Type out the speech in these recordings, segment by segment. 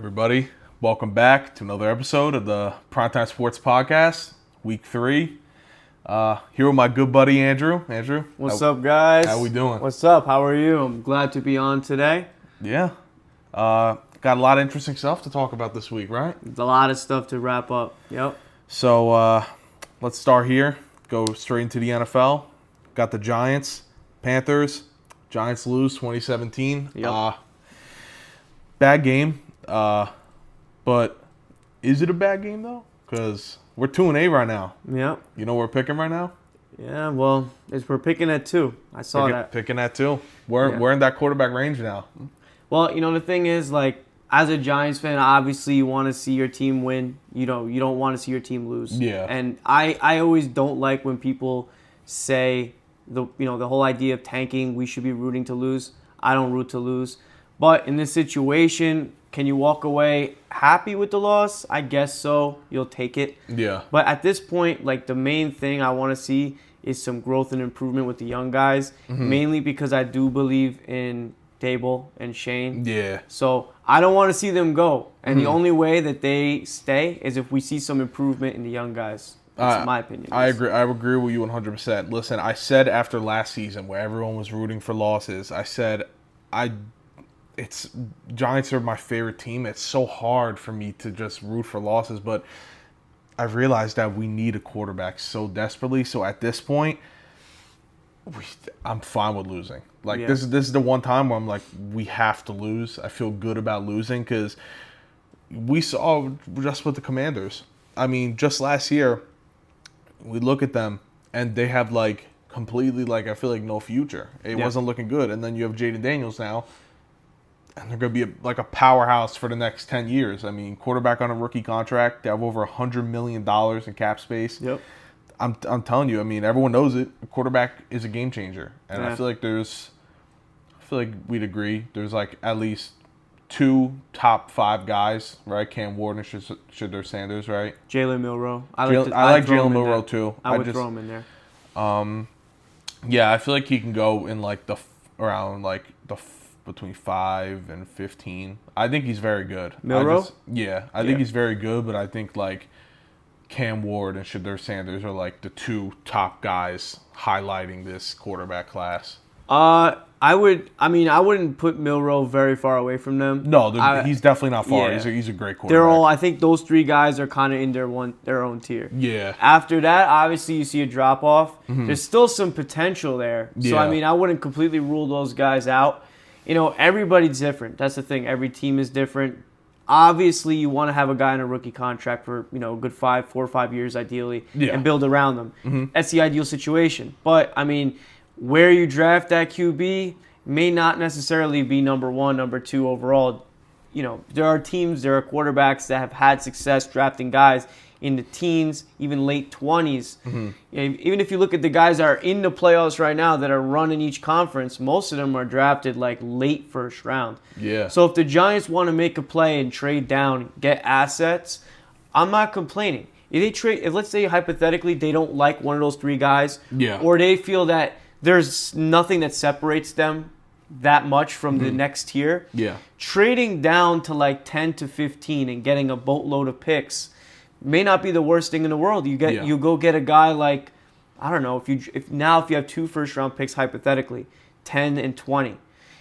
Everybody, welcome back to another episode of the Primetime Sports Podcast, Week 3. Here with my good buddy Andrew. Andrew, what's up, guys? How we doing? What's up? How are you? I'm glad to be on today. Yeah. Got a lot of interesting stuff to talk about this week, right? There's a lot of stuff to wrap up. Yep. So let's start here. Go straight into the NFL. Got the Giants, Panthers. Giants lose 2017. Yep. Bad game. But is it a bad game though? Because we're 2-8 right now. Yep. You know what we're picking right now? Yeah, well, we're picking at 2. I saw that. Picking at 2. We're in that quarterback range now. Well, the thing is, as a Giants fan, obviously you want to see your team win. You don't want to see your team lose. Yeah. And I always don't like when people say the whole idea of tanking, we should be rooting to lose. I don't root to lose. But in this situation, can you walk away happy with the loss? I guess so. You'll take it. Yeah. But at this point, the main thing I want to see is some growth and improvement with the young guys, mainly because I do believe in Dable and Shane. Yeah. So I don't want to see them go. And the only way that they stay is if we see some improvement in the young guys. That's my opinion. I agree. I agree with you 100%. Listen, I said after last season where everyone was rooting for losses, I said Giants are my favorite team. It's so hard for me to just root for losses, but I've realized that we need a quarterback so desperately. So at this point, I'm fine with losing. This is the one time where I'm like, we have to lose. I feel good about losing because we saw just with the Commanders. I mean, just last year, we look at them and they have completely I feel like no future. It wasn't looking good, and then you have Jaden Daniels now. And they're going to be a powerhouse for the next 10 years. I mean, quarterback on a rookie contract. They have over $100 million in cap space. Yep. I'm telling you, I mean, everyone knows it. A quarterback is a game changer. And I feel like we'd agree. There's at least 2 top 5 guys, right? Cam Ward and Shedeur Sanders, right? Jalen Milroe. I like Jalen Milroe too. I would throw him in there. Yeah, I feel like he can go in between 5 and 15. I think he's very good. Milroe? I think he's very good, but I think Cam Ward and Shedeur Sanders are the 2 top guys highlighting this quarterback class. I wouldn't put Milroe very far away from them. No, he's definitely not far. Yeah. He's a great quarterback. I think those 3 guys are kind of in their own tier. Yeah. After that, obviously you see a drop off. There's still some potential there. So Yeah. I wouldn't completely rule those guys out. Everybody's different. That's the thing. Every team is different. Obviously, you want to have a guy on a rookie contract for a good 4 or 5 years, ideally, and build around them. That's the ideal situation. But where you draft that QB may not necessarily be number 1, number 2 overall. There are quarterbacks that have had success drafting guys in the teens, even late 20s. Even if you look at the guys that are in the playoffs right now that are running each conference, most of them are drafted late first round. Yeah. So if the Giants want to make a play and trade down, get assets, I'm not complaining. If let's say hypothetically they don't like one of those 3 guys, or they feel that there's nothing that separates them that much from the next tier, trading down to 10 to 15 and getting a boatload of picks may not be the worst thing in the world. You go get a guy I don't know, if you have 2 first round picks hypothetically, 10 and 20,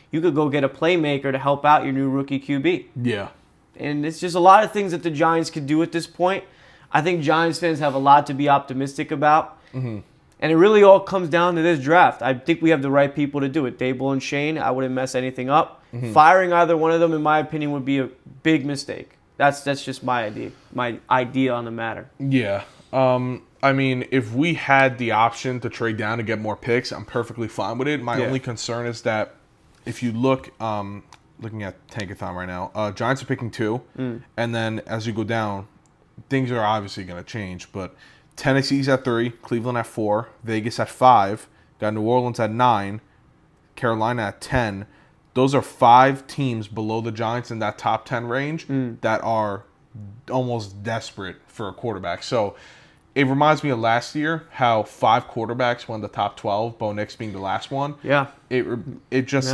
you could go get a playmaker to help out your new rookie QB. Yeah. And it's just a lot of things that the Giants could do at this point. I think Giants fans have a lot to be optimistic about. And it really all comes down to this draft. I think we have the right people to do it. Dable and Shane, I wouldn't mess anything up. Firing either one of them, in my opinion, would be a big mistake. That's just my idea on the matter. Yeah. I mean, if we had the option to trade down to get more picks, I'm perfectly fine with it. My only concern is that if you look, looking at Tankathon right now, Giants are picking 2, and then as you go down, things are obviously going to change. But Tennessee's at 3, Cleveland at 4, Vegas at 5, got New Orleans at 9, Carolina at 10. Those are 5 teams below the Giants in that top 10 range that are almost desperate for a quarterback. So it reminds me of last year how 5 quarterbacks won the top 12, Bo Nix being the last one. Yeah. It just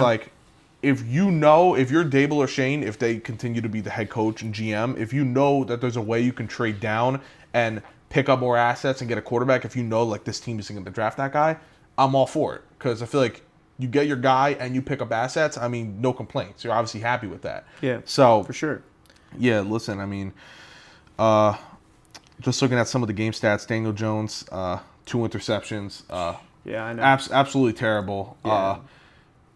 if you're Dable or Shane, if they continue to be the head coach and GM, if you know that there's a way you can trade down and pick up more assets and get a quarterback, if you know like this team isn't going to draft that guy, I'm all for it. Because I feel like you get your guy and you pick up assets, I mean, no complaints. You're obviously happy with that. Yeah, so for sure. Yeah, listen, I mean, just looking at some of the game stats, Daniel Jones, 2 interceptions. Yeah, I know. Absolutely terrible. Yeah.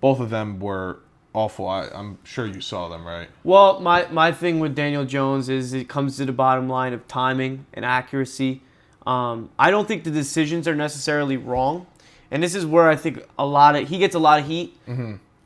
Both of them were awful. I'm sure you saw them, right? Well, my thing with Daniel Jones is it comes to the bottom line of timing and accuracy. I don't think the decisions are necessarily wrong. And this is where I think he gets a lot of heat,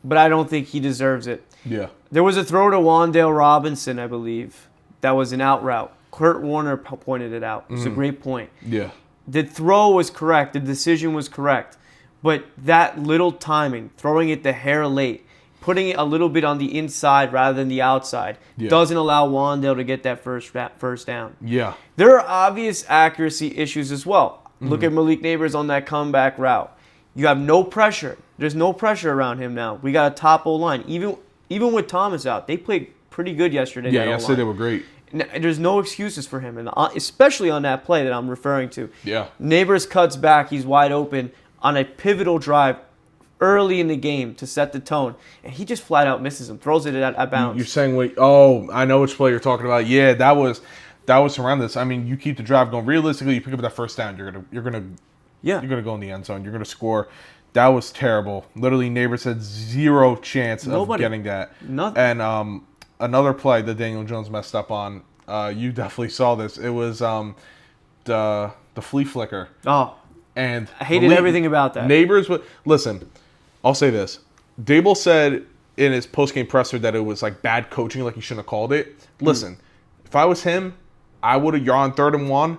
but I don't think he deserves it. Yeah. There was a throw to Wan'Dale Robinson, I believe, that was an out route. Kurt Warner pointed it out. It was a great point. Yeah. The throw was correct. The decision was correct. But that little timing, throwing it the hair late, putting it a little bit on the inside rather than the outside, doesn't allow Wan'Dale to get that first down. Yeah. There are obvious accuracy issues as well. Look at Malik Neighbors on that comeback route. You have no pressure. There's no pressure around him now. We got a top O-line. Even with Thomas out, they played pretty good yesterday. Yeah, yesterday they were great. There's no excuses for him, and especially on that play that I'm referring to. Yeah. Neighbors cuts back. He's wide open on a pivotal drive early in the game to set the tone, and he just flat out misses him, throws it at bounds. You're saying, wait, oh, I know which play you're talking about. Yeah, that was horrendous. I mean, you keep the drive going. Realistically, you pick up that first down, you're gonna go in the end zone. You're gonna score. That was terrible. Literally, Neighbors had zero chance of getting that. Nothing. And another play that Daniel Jones messed up on. You definitely saw this. It was the flea flicker. Oh, and I hated everything about that. Neighbors would listen. I'll say this. Dable said in his post-game presser that it was like bad coaching, like he shouldn't have called it. Listen, if I was him, you're on 3rd and 1.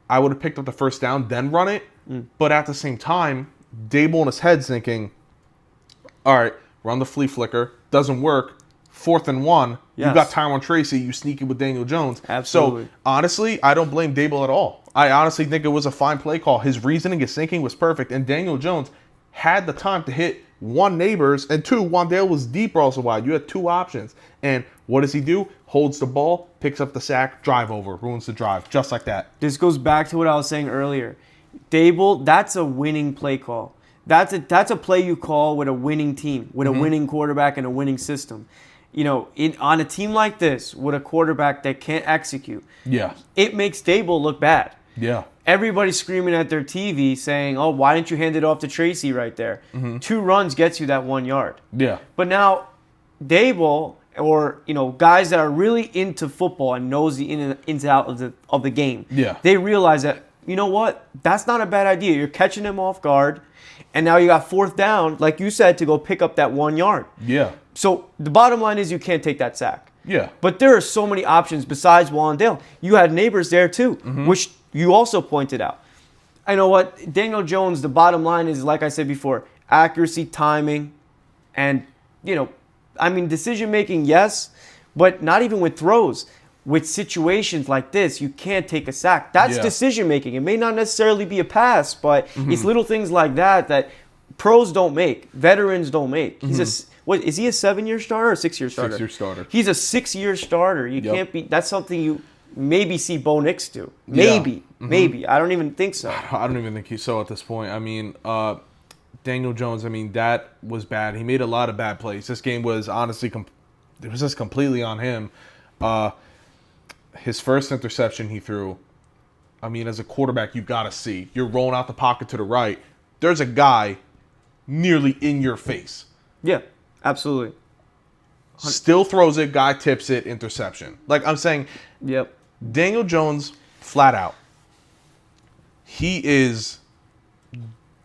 I would have picked up the first down, then run it. But at the same time, Dable in his head's thinking, all right, run the flea flicker. Doesn't work. 4th and 1. Yes. You got Tyron Tracy. You sneak it with Daniel Jones. Absolutely. So, honestly, I don't blame Dable at all. I honestly think it was a fine play call. His reasoning, his thinking was perfect. And Daniel Jones had the time to hit 1, Neighbors, and 2, Wan'Dale was deep also wide. You had 2 options. And what does he do? Holds the ball, picks up the sack, drive over, ruins the drive, just like that. This goes back to what I was saying earlier. Dable, that's a winning play call. That's a play you call with a winning team, with a winning quarterback and a winning system. You know, on a team like this, with a quarterback that can't execute, it makes Dable look bad. Yeah. Everybody's screaming at their TV saying, oh, why didn't you hand it off to Tracy right there? 2 runs gets you that 1 yard. Yeah. But now, Dable, or guys that are really into football and knows the ins and outs of the game, they realize that, you know what? That's not a bad idea. You're catching him off guard, and now you got 4th down, like you said, to go pick up that 1 yard. Yeah. So the bottom line is you can't take that sack. Yeah. But there are so many options besides Wan'Dale. You had Neighbors there too, which you also pointed out. I know what? Daniel Jones, the bottom line is, like I said before, accuracy, timing, and, decision-making, yes, but not even with throws. With situations like this, you can't take a sack. That's decision-making. It may not necessarily be a pass, but it's little things like that pros don't make, veterans don't make. He's is he a 7-year starter or a 6-year starter? 6-year starter. He's a 6-year starter. You can't be. That's something you maybe see Bo Nix do. Maybe. I don't even think so. I don't even think he's so at this point. I mean, Daniel Jones, that was bad. He made a lot of bad plays. This game was honestly, it was just completely on him. His first interception he threw, as a quarterback, you got to see. You're rolling out the pocket to the right. There's a guy nearly in your face. Yeah, absolutely. Still throws it, guy tips it, interception. Like I'm saying, Daniel Jones, flat out, he is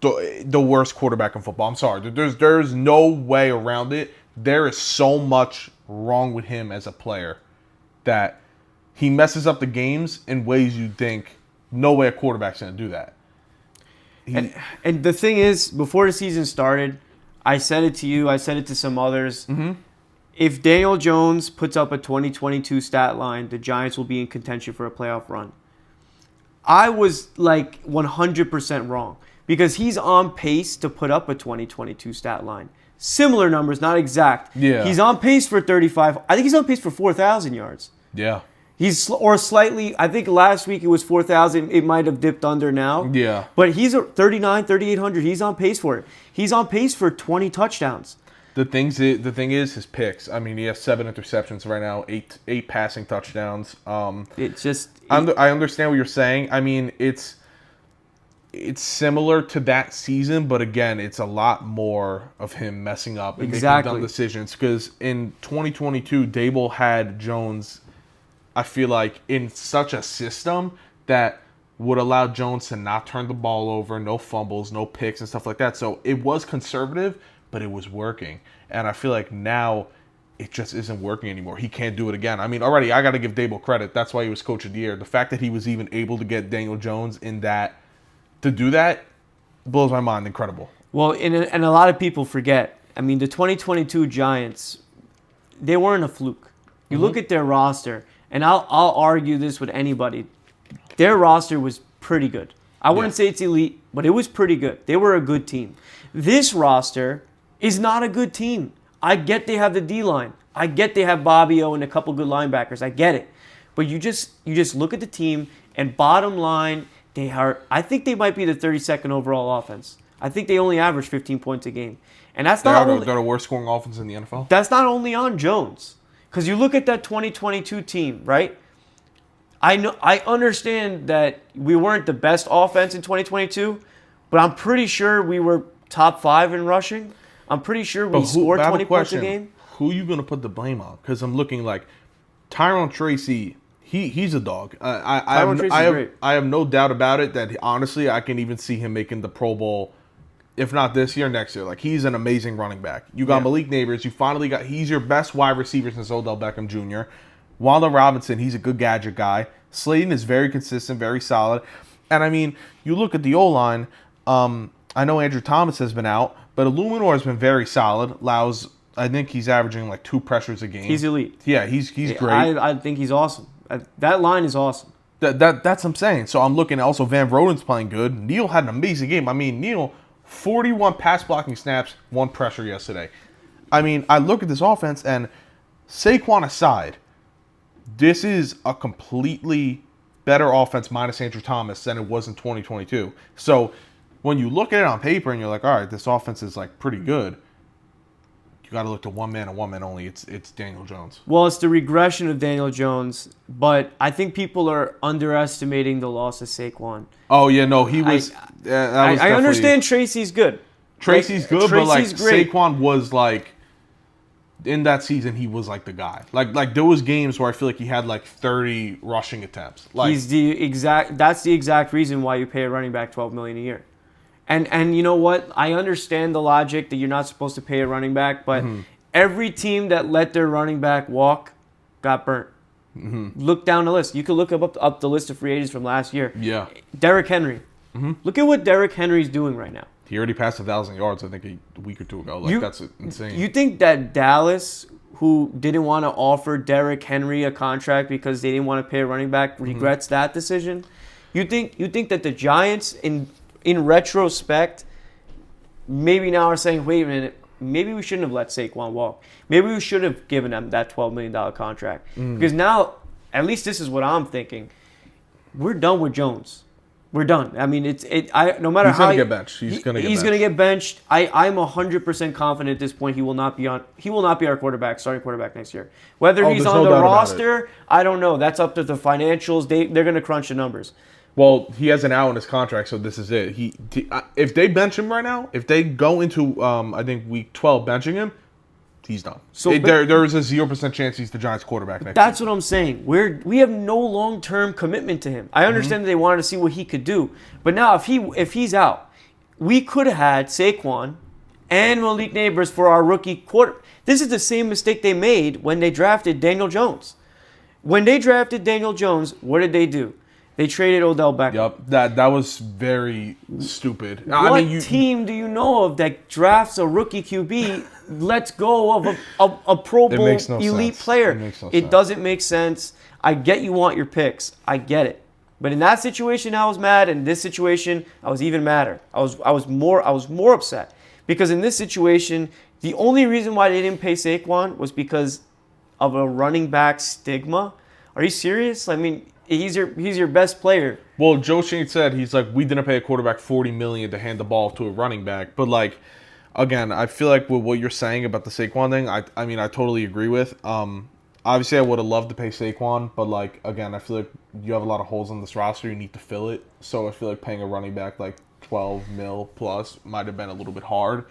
the worst quarterback in football. I'm sorry. There's no way around it. There is so much wrong with him as a player that he messes up the games in ways you'd think, no way a quarterback's going to do that. And the thing is, before the season started, I said it to you, I said it to some others. If Daniel Jones puts up a 2022 stat line, the Giants will be in contention for a playoff run. I was like 100% wrong because he's on pace to put up a 2022 stat line. similar numbers, not exact. Yeah. He's on pace for 35. I think he's on pace for 4,000 yards. Yeah. Or slightly, I think last week it was 4,000. It might have dipped under now. Yeah. But he's 3,800. He's on pace for it. He's on pace for 20 touchdowns. The thing is his picks. I mean, he has 7 interceptions right now, eight passing touchdowns. I understand what you're saying. I mean, it's similar to that season, but again, it's a lot more of him messing up and making dumb decisions. Because in 2022, Dable had Jones, I feel like, in such a system that would allow Jones to not turn the ball over, no fumbles, no picks, and stuff like that. So it was conservative, but it was working. And I feel like now it just isn't working anymore. He can't do it again. I mean, already I got to give Dable credit. That's why he was coach of the year. The fact that he was even able to get Daniel Jones to do that blows my mind. Incredible. Well, and a lot of people forget. I mean, the 2022 Giants, they weren't a fluke. You look at their roster, and I'll argue this with anybody. Their roster was pretty good. I wouldn't say it's elite, but it was pretty good. They were a good team. This roster is not a good team. I get they have the D-line. I get they have Bobby O and a couple good linebackers. I get it. But you just look at the team, and bottom line, I think they might be the 32nd overall offense. I think they only average 15 points a game. And that's not they're the worst scoring offense in the NFL. That's not only on Jones. Because you look at that 2022 team, right? I understand that we weren't the best offense in 2022, but I'm pretty sure we were top 5 in rushing. I'm pretty sure we scored 20 points a game. Who are you going to put the blame on? Because I'm looking like Tyrone Tracy. He's a dog. I have no doubt about it that honestly I can even see him making the Pro Bowl, if not this year, next year. Like, he's an amazing running back. You got Malik Nabers. He's your best wide receiver since Odell Beckham Jr. Wan'Dale Robinson, he's a good gadget guy. Slayton is very consistent, very solid. And I mean, you look at the O-line. I know Andrew Thomas has been out, but Illuminor has been very solid. Lau's, I think he's averaging like 2 pressures a game. He's elite. Yeah, he's great. I think he's awesome. That line is awesome. That's what I'm saying. So I'm looking. Also, Van Roden's playing good. Neal had an amazing game. I mean, Neal, 41 pass blocking snaps, 1 pressure yesterday. I mean, I look at this offense, and Saquon aside, this is a completely better offense minus Andrew Thomas than it was in 2022. So when you look at it on paper and you're like, all right, this offense is like pretty good, you got to look to one man and one man only. It's Daniel Jones. Well, it's the regression of Daniel Jones, but I think people are underestimating the loss of Saquon. Oh yeah, no, he was. I understand Tracy's good. Tracy's good, but like great. Saquon was like in that season, he was like the guy. Like there was games where I feel like he had like 30 rushing attempts. Like, That's the exact reason why you pay a running back $12 million a year. And you know what? I understand the logic that you're not supposed to pay a running back, but every team that let their running back walk got burnt. Look down the list. You can look up the list of free agents from last year. Yeah. Derrick Henry. Look at what Derrick Henry's doing right now. He already passed 1,000 yards, I think, a week or two ago. Like, that's insane. You think that Dallas, who didn't want to offer Derrick Henry a contract because they didn't want to pay a running back, regrets that decision? You think that the Giants, in retrospect, maybe now are saying, wait a minute, maybe we shouldn't have let Saquon walk. Maybe we should have given him that $12 million contract. Because now, at least this is what I'm thinking, we're done with Jones. We're done. I mean, no matter he's how gonna get benched. He's gonna get benched. I'm 100% confident at this point he will not be our starting quarterback next year. Whether he's on the roster, I don't know. That's up to the financials. They're gonna crunch the numbers. Well, he has an out in his contract, so this is it. If they bench him right now, if they go into I think week 12 benching him, he's done. So there is a 0% chance he's the Giants quarterback next year. That's what I'm saying. We have no long-term commitment to him. I understand that they wanted to see what he could do, but now if he's out, we could have had Saquon and Malik Nabers for our rookie quarter. This is the same mistake they made when they drafted Daniel Jones. When they drafted Daniel Jones, what did they do? They traded Odell Beckham. Yep, that was very stupid. What team do you know of that drafts a rookie QB, lets go of a Pro Bowl elite player? It doesn't make sense. I get you want your picks. I get it. But in that situation, I was mad. In this situation, I was even madder. I was more upset because in this situation, The only reason why they didn't pay Saquon was because of a running back stigma. Are you serious? I mean, he's your best player. Well, Joe Schoen said, he's like, we didn't pay a quarterback $40 million to hand the ball to a running back. But, like, again, I feel like with what you're saying about the Saquon thing, I mean, I totally agree with. Obviously, I would have loved to pay Saquon, but, like, again, I feel like you have a lot of holes in this roster. You need to fill it. So I feel like paying a running back, like, 12 mil plus might have been a little bit hard.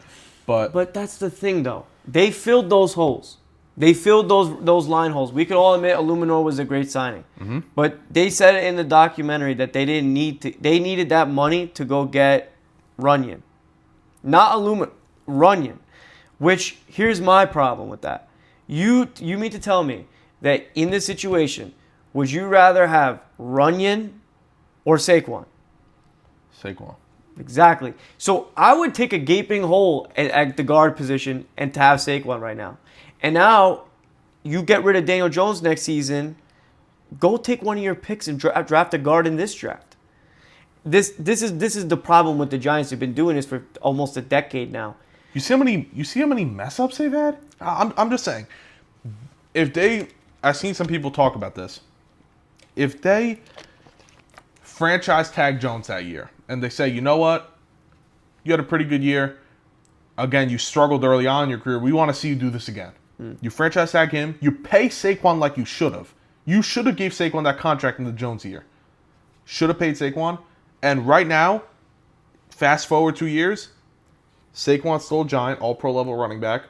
But that's the thing, though. They filled those holes. They filled those line holes. We could all admit Illuminor was a great signing. Mm-hmm. But they said it in the documentary that they didn't need to. They needed that money to go get Runyon. Not Illuminor. Runyon. Which, here's my problem with that. You mean to tell me that in this situation, would you rather have Runyon or Saquon? Saquon. Exactly. So I would take a gaping hole at the guard position and to have Saquon right now. And now you get rid of Daniel Jones next season. Go take one of your picks and draft a guard in this draft. This is the problem with the Giants. They've been doing this for almost a decade now. You see how many mess ups they've had? I'm just saying, I've seen some people talk about this. If they franchise tag Jones that year and they say, you know what, you had a pretty good year. Again, you struggled early on in your career. We want to see you do this again. You franchise tag him. You pay Saquon like you should have. You should have gave Saquon that contract in the Jones year. Should have paid Saquon. And right now, fast forward 2 years, Saquon's still a Giant, all-pro level running back.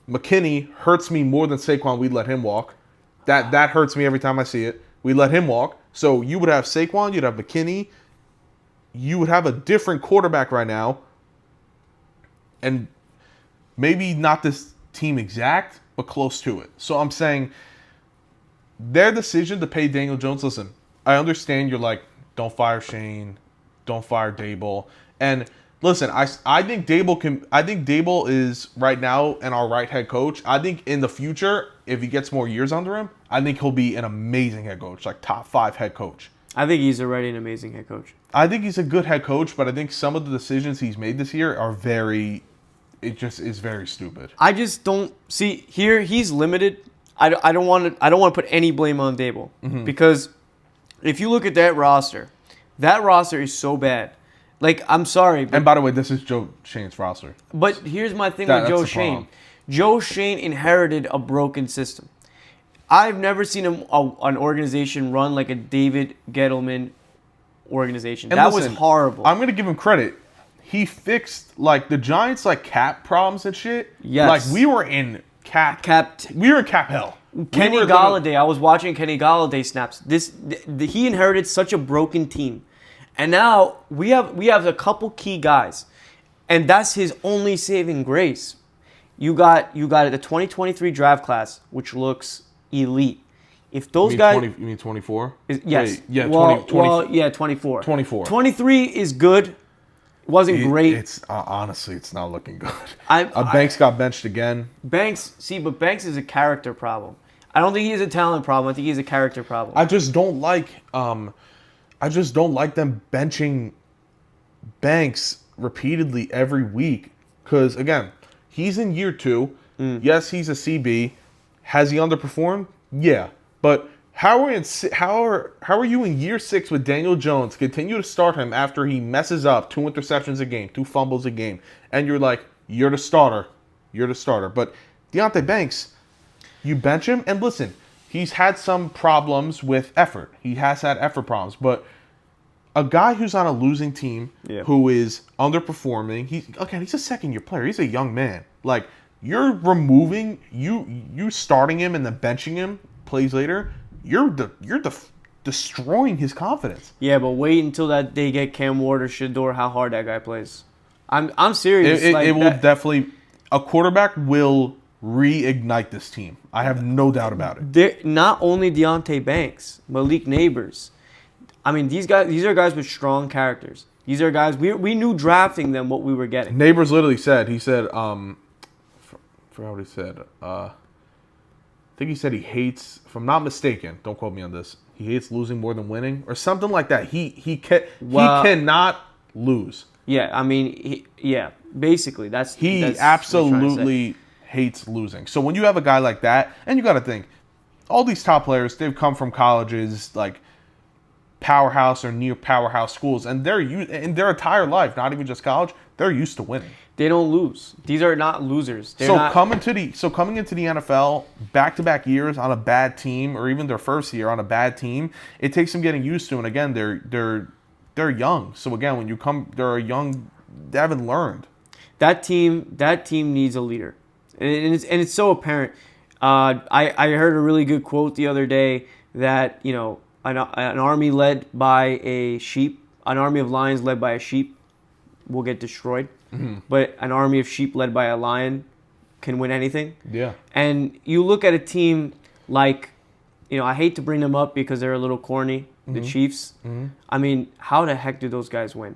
McKinney hurts me more than Saquon. We'd let him walk. That hurts me every time I see it. We let him walk. So you would have Saquon. You'd have McKinney. You would have a different quarterback right now. And maybe not this team exact, but close to it. So I'm saying their decision to pay Daniel Jones, listen, I understand you're like, don't fire Shane, don't fire Dable. And listen, I think Dable is right now an all right head coach. I think in the future, if he gets more years under him, I think he'll be an amazing head coach, like top 5 head coach. I think he's already an amazing head coach. I think he's a good head coach, but I think some of the decisions he's made this year are it just is very stupid. I just don't see here. He's limited. I don't want to put any blame on Dable because if you look at that roster is so bad. Like, I'm sorry. And by the way, this is Joe Shane's roster. But here's my thing with Joe Shane. Joe Shane inherited a broken system. I've never seen an organization run like a David Gettleman organization. And that was horrible. I'm going to give him credit. He fixed, like, the Giants, like, cap problems and shit. Yes. Like, we were in cap hell. Kenny Golladay. I was watching Kenny Golladay snaps. He inherited such a broken team. And now we have a couple key guys. And that's his only saving grace. You got the 2023 draft class, which looks elite. If those guys... You mean 24? Yes. Wait, yeah, 24. 24. 23 is good. Wasn't great. It's honestly, it's not looking good. Banks got benched again. Banks is a character problem. I don't think he's a talent problem. I think he's a character problem. I just don't like them benching Banks repeatedly every week. Because again, he's in year 2. Yes, he's a CB. Has he underperformed? Yeah, but how are you in year 6 with Daniel Jones? Continue to start him after he messes up 2 interceptions a game, 2 fumbles a game, and you're like, you're the starter. But Deonte Banks, you bench him, and listen, he's had some problems with effort. He has had effort problems, but a guy who's on a losing team, who is underperforming, he's a second-year player. He's a young man. Like, you're removing you starting him and then benching him plays later. You're destroying his confidence. Yeah, but wait until that they get Cam Ward or Shador, how hard that guy plays. I'm serious. It will definitely. A quarterback will reignite this team. I have no doubt about it. Not only Deonte Banks, Malik Neighbors. I mean, these are guys with strong characters. These are guys we knew drafting them what we were getting. Neighbors literally said, forgot what he said. I think he said he hates, if I'm not mistaken, don't quote me on this, he hates losing more than winning or something like that. He cannot lose. Yeah, I mean, basically that's He that's absolutely hates losing. So when you have a guy like that, and you got to think, all these top players, they've come from colleges like powerhouse or near powerhouse schools, and they're in their entire life, not even just college, they're used to winning. They don't lose. These are not losers. Coming into the NFL back-to-back years on a bad team, or even their first year on a bad team, it takes them getting used to. And again, they're young. So again, when you come, they're young. They haven't learned. That team needs a leader, and it's so apparent. I heard a really good quote the other day that an army led by a sheep, an army of lions led by a sheep, will get destroyed. Mm-hmm. But an army of sheep led by a lion can win anything. Yeah. And you look at a team like, I hate to bring them up because they're a little corny, the Chiefs. Mm-hmm. I mean, how the heck do those guys win?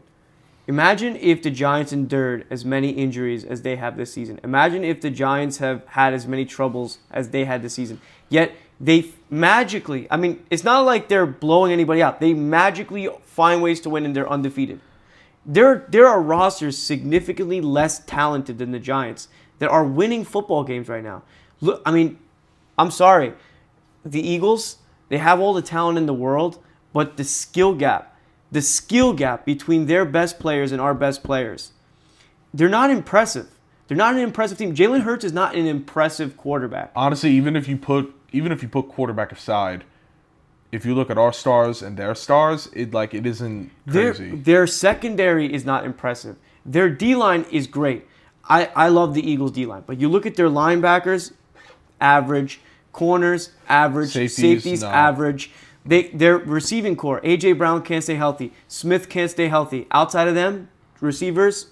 Imagine if the Giants endured as many injuries as they have this season. Imagine if the Giants have had as many troubles as they had this season. Yet they magically, I mean, it's not like they're blowing anybody out. They magically find ways to win and they're undefeated. There are rosters significantly less talented than the Giants that are winning football games right now. Look, I mean, I'm sorry. The Eagles, they have all the talent in the world, but the skill gap between their best players and our best players, they're not impressive. They're not an impressive team. Jalen Hurts is not an impressive quarterback. Honestly, even if you put quarterback aside, if you look at our stars and their stars, it isn't crazy. Their secondary is not impressive. Their D-line is great. I love the Eagles D-line. But you look at their linebackers, average. Corners, average. Safeties average. Their receiving core, A.J. Brown can't stay healthy. Smith can't stay healthy. Outside of them, receivers,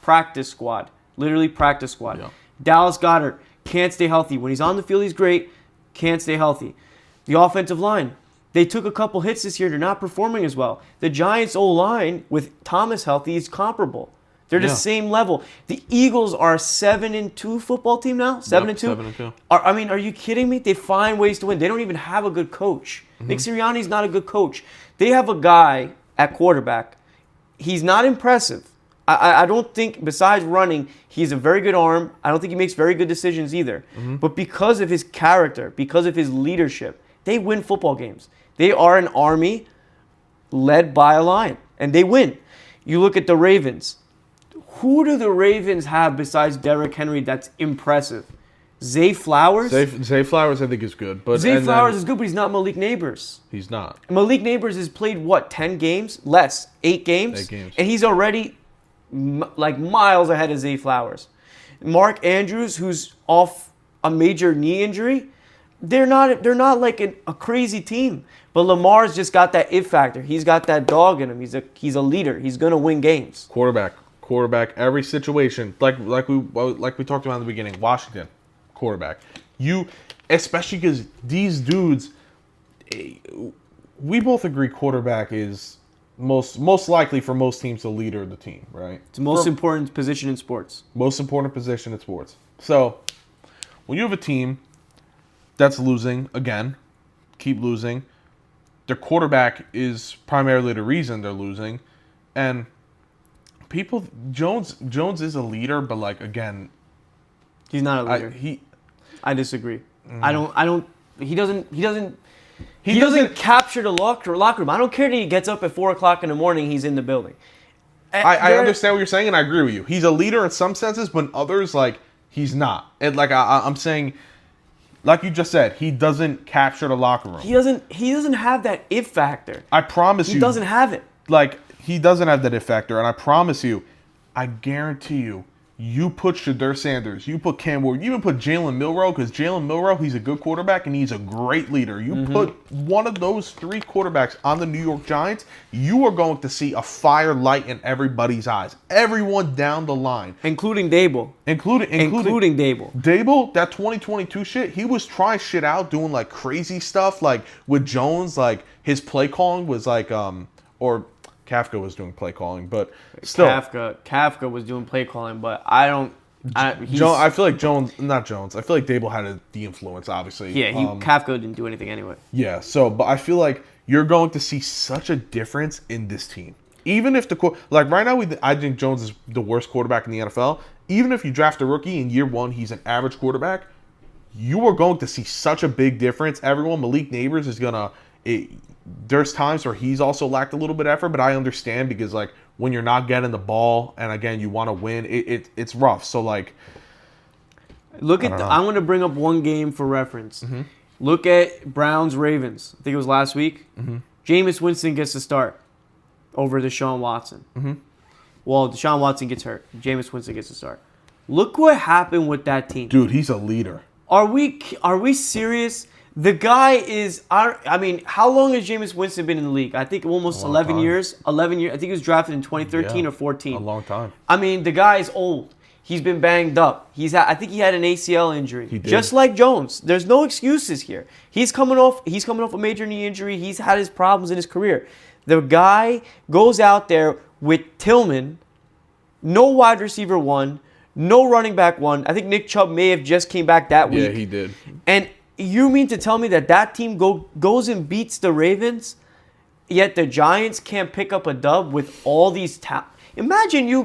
practice squad. Literally practice squad. Yeah. Dallas Goedert can't stay healthy. When he's on the field, he's great. Can't stay healthy. The offensive line. They took a couple hits this year. They're not performing as well. The Giants' O-line, with Thomas healthy, is comparable. They're the same level. The Eagles are a 7-2 football team now. 7-2. 7-2. I mean, are you kidding me? They find ways to win. They don't even have a good coach. Mm-hmm. Nick Sirianni's not a good coach. They have a guy at quarterback. He's not impressive. I don't think, besides running, he's a very good arm. I don't think he makes very good decisions either. Mm-hmm. But because of his character, because of his leadership, they win football games. They are an army led by a lion, and they win. You look at the Ravens. Who do the Ravens have besides Derrick Henry that's impressive? Zay Flowers? Zay Flowers, I think, is good. But Zay Flowers is good, but he's not Malik Neighbors. He's not. Malik Neighbors has played, 10 games? Less. 8 games? 8 games. And he's already miles ahead of Zay Flowers. Mark Andrews, who's off a major knee injury, they're not like a crazy team. But Lamar's just got that it factor. He's got that dog in him. He's a leader. He's gonna win games. Quarterback, every situation. Like we talked about in the beginning. Washington, quarterback. Especially because these dudes, we both agree quarterback is most likely for most teams the leader of the team, right? It's the most important position in sports. Most important position in sports. So when you have a team that's losing again, keep losing, their quarterback is primarily the reason they're losing, and Jones is a leader, but again, he's not a leader. I disagree. He doesn't capture the locker room. I don't care that he gets up at 4:00 in the morning. He's in the building. I understand what you're saying, and I agree with you. He's a leader in some senses, but in others, he's not. And I'm saying, like you just said, he doesn't capture the locker room. He doesn't have that it factor. I promise you, he doesn't have it. He doesn't have that it factor, and I promise you, I guarantee you put Shedeur Sanders, you put Cam Ward, you even put Jalen Milroe, because Jalen Milroe, he's a good quarterback and he's a great leader. You put one of those 3 quarterbacks on the New York Giants, you are going to see a fire light in everybody's eyes. Everyone down the line. Including Dable. Including Dable. Dable, that 2022 shit, he was trying shit out, doing crazy stuff, with Jones, his play calling was or Kafka was doing play calling, but still. Kafka was doing play calling, but I feel like I feel like Dable had the influence, obviously. Yeah, Kafka didn't do anything anyway. Yeah, but I feel like you're going to see such a difference in this team. even if like right now, I think Jones is the worst quarterback in the NFL. Even if you draft a rookie in year one, he's an average quarterback. You are going to see such a big difference. Malik Neighbors is gonna. There's times where he's also lacked a little bit of effort, but I understand because like when you're not getting the ball, and again you want to win, it's rough. So like, look at. I'm going to bring up one game for reference. Mm-hmm. Look at Browns Ravens. I think it was last week. Mm-hmm. Jameis Winston gets the start over Deshaun Watson. Mm-hmm. Well, Deshaun Watson gets hurt. Jameis Winston gets the start. Look what happened with that team. Dude, he's a leader. Are we serious? The guy is. I mean, how long has Jameis Winston been in the league? I think almost 11 years. 11 years. I think he was drafted in 2013 or 14. A long time. I mean, the guy is old. He's been banged up. I think he had an ACL injury. He did. Just like Jones. There's no excuses here. He's coming off a major knee injury. He's had his problems in his career. The guy goes out there with Tillman, no wide receiver one, no running back one. I think Nick Chubb may have just came back that week. Yeah, he did. And you mean to tell me that team goes and beats the Ravens, yet the Giants can't pick up a dub with all these Imagine you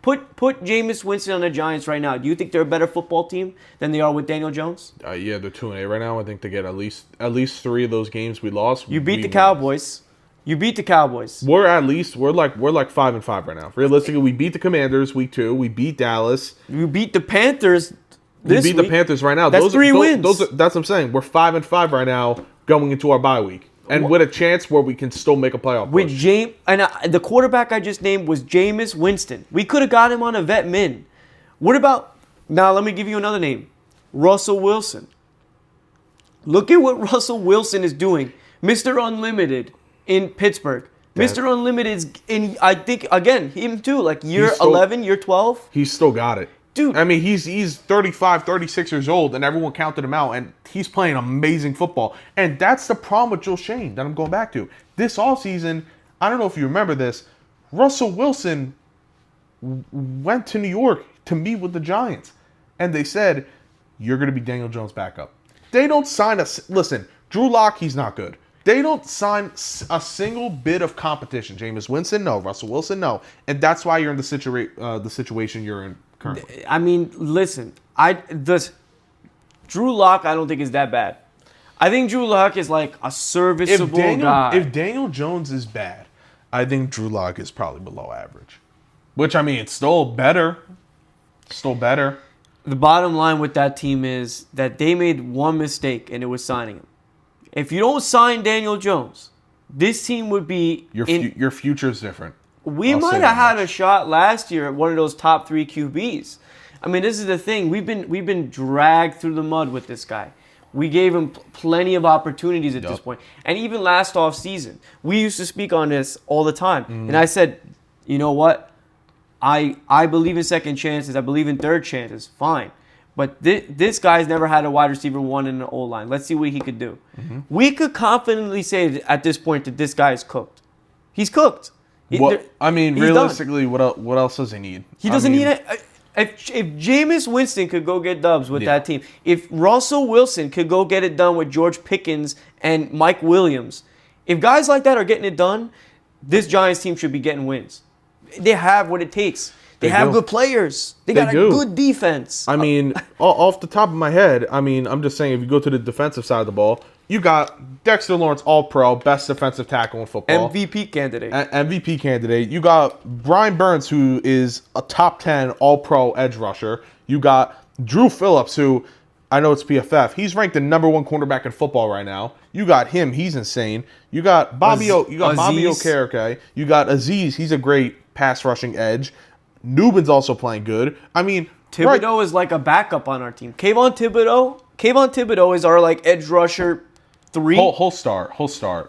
put Jameis Winston on the Giants right now. Do you think they're a better football team than they are with Daniel Jones? Yeah, they're 2-8 right now. I think they get at least 3 of those games we lost. You beat the Cowboys. You beat the Cowboys. We're like 5-5 right now. Realistically, we beat the Commanders week 2. We beat Dallas. You beat the Panthers. We beat the Panthers right now. That's 3 wins. That's what I'm saying. We're 5-5 right now going into our bye week. And with a chance where we can still make a playoff push. With the quarterback I just named was Jameis Winston. We could have got him on a vet min. What about, now let me give you another name, Russell Wilson. Look at what Russell Wilson is doing. Mr. Unlimited in Pittsburgh. Mr. Unlimited's in, I think, again, him too, like year 11, year 12. He's still got it. Dude. I mean, he's 35, 36 years old, and everyone counted him out, and he's playing amazing football. And that's the problem with Joe Schoen that I'm going back to. This offseason, I don't know if you remember this, Russell Wilson went to New York to meet with the Giants, and they said, you're going to be Daniel Jones' backup. They don't sign listen, Drew Lock, he's not good. They don't sign a single bit of competition. Jameis Winston, no. Russell Wilson, no. And that's why you're in the situation you're in currently. I mean, listen, Drew Lock I don't think is that bad. I think Drew Lock is like a serviceable guy. If Daniel Jones is bad, I think Drew Lock is probably below average. Which, I mean, it's still better. Still better. The bottom line with that team is that they made one mistake, and it was signing him. If you don't sign Daniel Jones, this team would be... Your future is different. We might have had a shot last year at one of those top 3 QBs. I mean, this is the thing. We've been dragged through the mud with this guy. We gave him plenty of opportunities at this point. And even last offseason, we used to speak on this all the time. And I said, you know what? I believe in second chances. I believe in third chances. Fine. But this guy's never had a wide receiver one in the O-line. Let's see what he could do. Mm-hmm. We could confidently say at this point that this guy is cooked. He's cooked. Realistically, what else does he need? He doesn't need it. If Jameis Winston could go get dubs with that team, if Russell Wilson could go get it done with George Pickens and Mike Williams, if guys like that are getting it done, this Giants team should be getting wins. They have what it takes. They have good players. They got a good defense. I mean, off the top of my head, I mean, I'm just saying if you go to the defensive side of the ball, you got Dexter Lawrence, All-Pro, best defensive tackle in football. MVP candidate. You got Brian Burns, who is a top 10 All-Pro edge rusher. You got Drew Phillips, who I know it's PFF. He's ranked the number 1 cornerback in football right now. You got him. He's insane. You got Bobby Okereke. You got Aziz. He's a great pass rushing edge. Nubin's also playing good. I mean, Thibodeau is like a backup on our team. Kayvon Thibodeau is our like edge rusher 3. Whole start.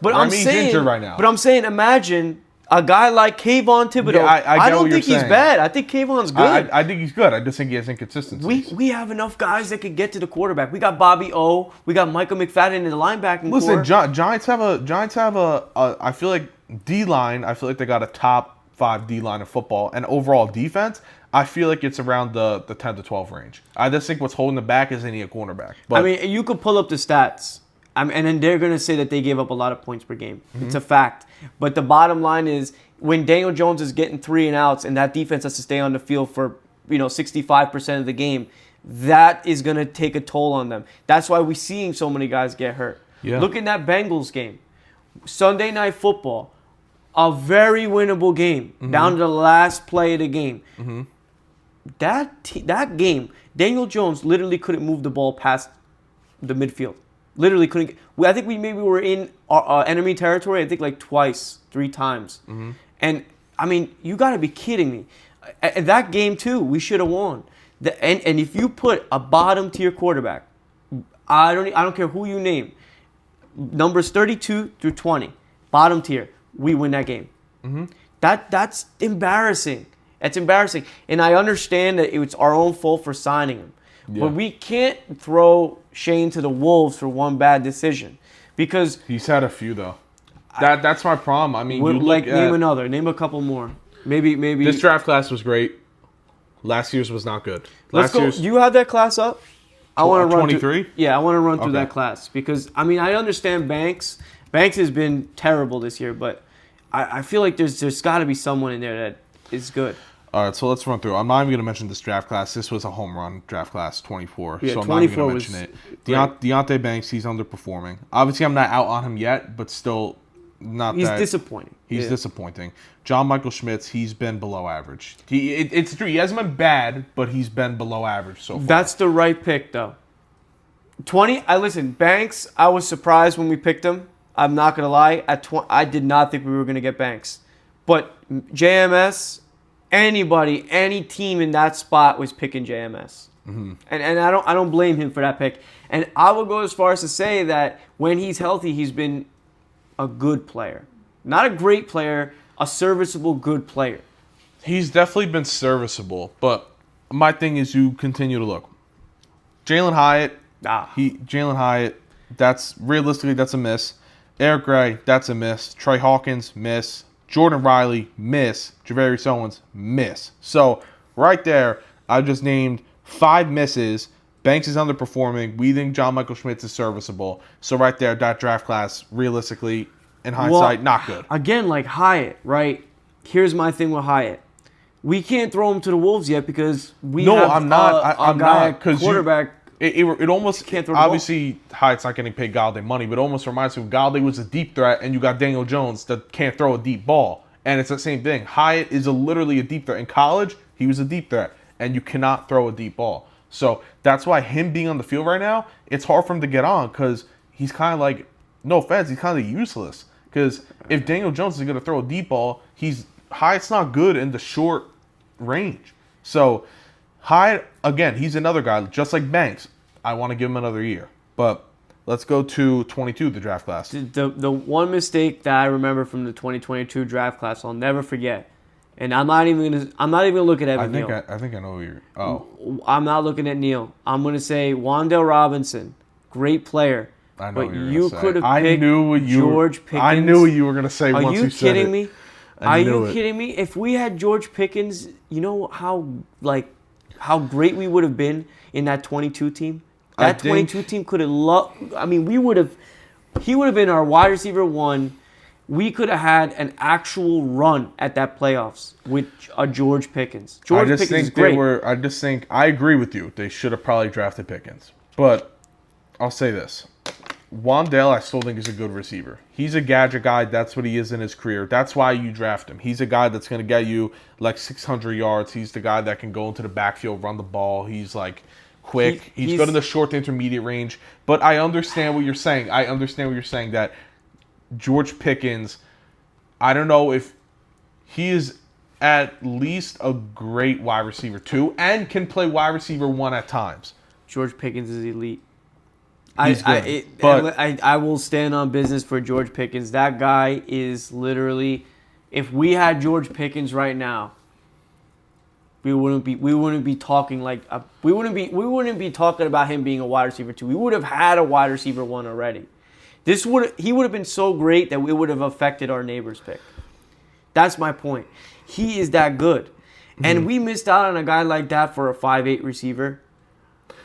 But he's injured right now. But I'm saying, imagine a guy like Kayvon Thibodeau. Yeah, I don't think he's bad. I think Kayvon's good. I think he's good. I just think he has inconsistencies. We have enough guys that could get to the quarterback. We got Bobby O. We got Michael McFadden in the linebacking core. Listen, Giants have a I feel like D-line. I feel like they got a top 5 D-line of football, and overall defense, I feel like it's around the 10 to 12 range. I just think what's holding them back is they need a cornerback. But I mean, you could pull up the stats. And then they're going to say that they gave up a lot of points per game. It's a fact. But the bottom line is when Daniel Jones is getting 3 and outs and that defense has to stay on the field for 65% of the game, that is going to take a toll on them. That's why we're seeing so many guys get hurt. Yeah. Look at that Bengals game. Sunday Night Football, a very winnable game, down to the last play of the game. That game, Daniel Jones literally couldn't move the ball past the midfield. Literally couldn't. I think we maybe were in our enemy territory, I think like twice, 3 times. And, I mean, you got to be kidding me. That game, too, we should have won. And if you put a bottom-tier quarterback, I don't care who you name, numbers 32 through 20, bottom tier, we win that game. That's embarrassing. It's embarrassing. And I understand that it's our own fault for signing him. Yeah. But we can't throw Shane to the wolves for one bad decision. Because he's had a few, though. That's my problem. I mean, name another. Name a couple more. Maybe. This draft class was great. Last year's was not good. Let's go. Do you have that class up? I want to run 23? Yeah, I want to run through that class. Because, I mean, I understand Banks. Banks has been terrible this year, but I feel like there's got to be someone in there that is good. All right, so let's run through. I'm not even going to mention this draft class. This was a home run draft class, 24. Yeah, so I'm 24 not even going to mention it. Great. Deontay Banks, he's underperforming. Obviously, I'm not out on him yet, but still not He's that. disappointing. He's disappointing. John Michael Schmitz, he's been below average. It's true. He hasn't been bad, but he's been below average so far. That's the right pick, though. Listen, Banks, I was surprised when we picked him. I'm not going to lie. I did not think we were going to get Banks. But JMS, anybody, any team in that spot was picking JMS. And I don't blame him for that pick. And I will go as far as to say that when he's healthy, he's been a good player. Not a great player, a serviceable good player. He's definitely been serviceable, but my thing is you continue to look. Jalen Hyatt, that's a miss. Eric Gray, that's a miss. Trey Hawkins, miss. Jordan Riley, miss. Javarius Owens, miss. So right there, I just named 5 misses. Banks is underperforming. We think John Michael Schmitz is serviceable. So right there, that draft class, realistically, in hindsight, not good. Again, like Hyatt, right? Here's my thing with Hyatt. We can't throw him to the wolves yet because we have I'm not, quarterback. It almost can't throw obviously Hyatt's not getting paid Galladay money, but it almost reminds me of Galladay was a deep threat, and you got Daniel Jones that can't throw a deep ball, and it's the same thing. Hyatt is literally a deep threat. In college, he was a deep threat, and you cannot throw a deep ball. So that's why him being on the field right now, it's hard for him to get on because he's kind of like, no offense, he's kind of useless. Because if Daniel Jones is going to throw a deep ball, Hyatt's not good in the short range. So Hyatt, again, he's another guy, just like Banks. I want to give him another year. But let's go to 22, the draft class. The one mistake that I remember from the 2022 draft class I'll never forget, and I'm not even gonna look at Evan Neal. I think I know who you're. Oh, I'm not looking at Neal. I'm gonna say Wan'Dale Robinson, great player. I know but what you could have picked George Pickens. I knew what you were gonna say. Are once you kidding said me? It. Are you kidding me? If we had George Pickens, you know how great we would have been in that 22 team. That 22 team could have he would have been our wide receiver 1. We could have had an actual run at that playoffs with a George Pickens. George Pickens is great. I agree with you. They should have probably drafted Pickens. But I'll say this. Wan'Dale, I still think is a good receiver. He's a gadget guy. That's what he is in his career. That's why you draft him. He's a guy that's going to get you like 600 yards. He's the guy that can go into the backfield, run the ball. He's like quick. He's good in the short to intermediate range. But I understand what you're saying. That George Pickens, I don't know if he is at least a great wide receiver 2 and can play wide receiver 1 at times. George Pickens is elite. He's good. But I will stand on business for George Pickens. That guy is literally, if we had George Pickens right now, we wouldn't be talking about him being a wide receiver 2. We would have had a wide receiver 1 already. He would have been so great that it would have affected our neighbor's pick. That's my point. He is that good. And we missed out on a guy like that for a 5'8" receiver.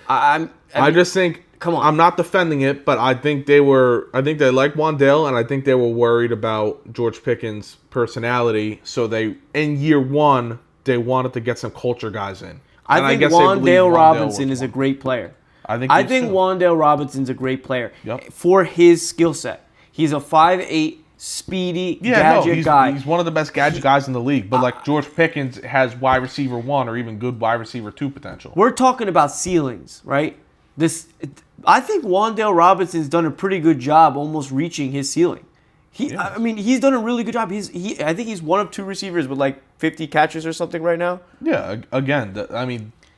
I just think come on. I'm not defending it, but I think they like Wandale, and I think they were worried about George Pickens' personality. So in year one, they wanted to get some culture guys in. I think Wandale Robinson is a great player. I think Wandale Robinson's a great player for his skill set. He's a 5'8", speedy gadget guy. He's one of the best gadget guys in the league. But like George Pickens has wide receiver 1 or even good wide receiver 2 potential. We're talking about ceilings, right? I think Wandale Robinson's done a pretty good job almost reaching his ceiling. I mean, he's done a really good job. I think he's one of 2 receivers with like 50 catches or something right now. Yeah, again,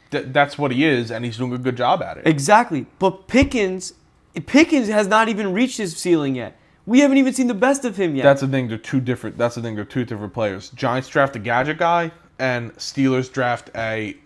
that's what he is, and he's doing a good job at it. Exactly. But Pickens has not even reached his ceiling yet. We haven't even seen the best of him yet. That's the thing. They're two different players. Giants draft a gadget guy, and Steelers draft a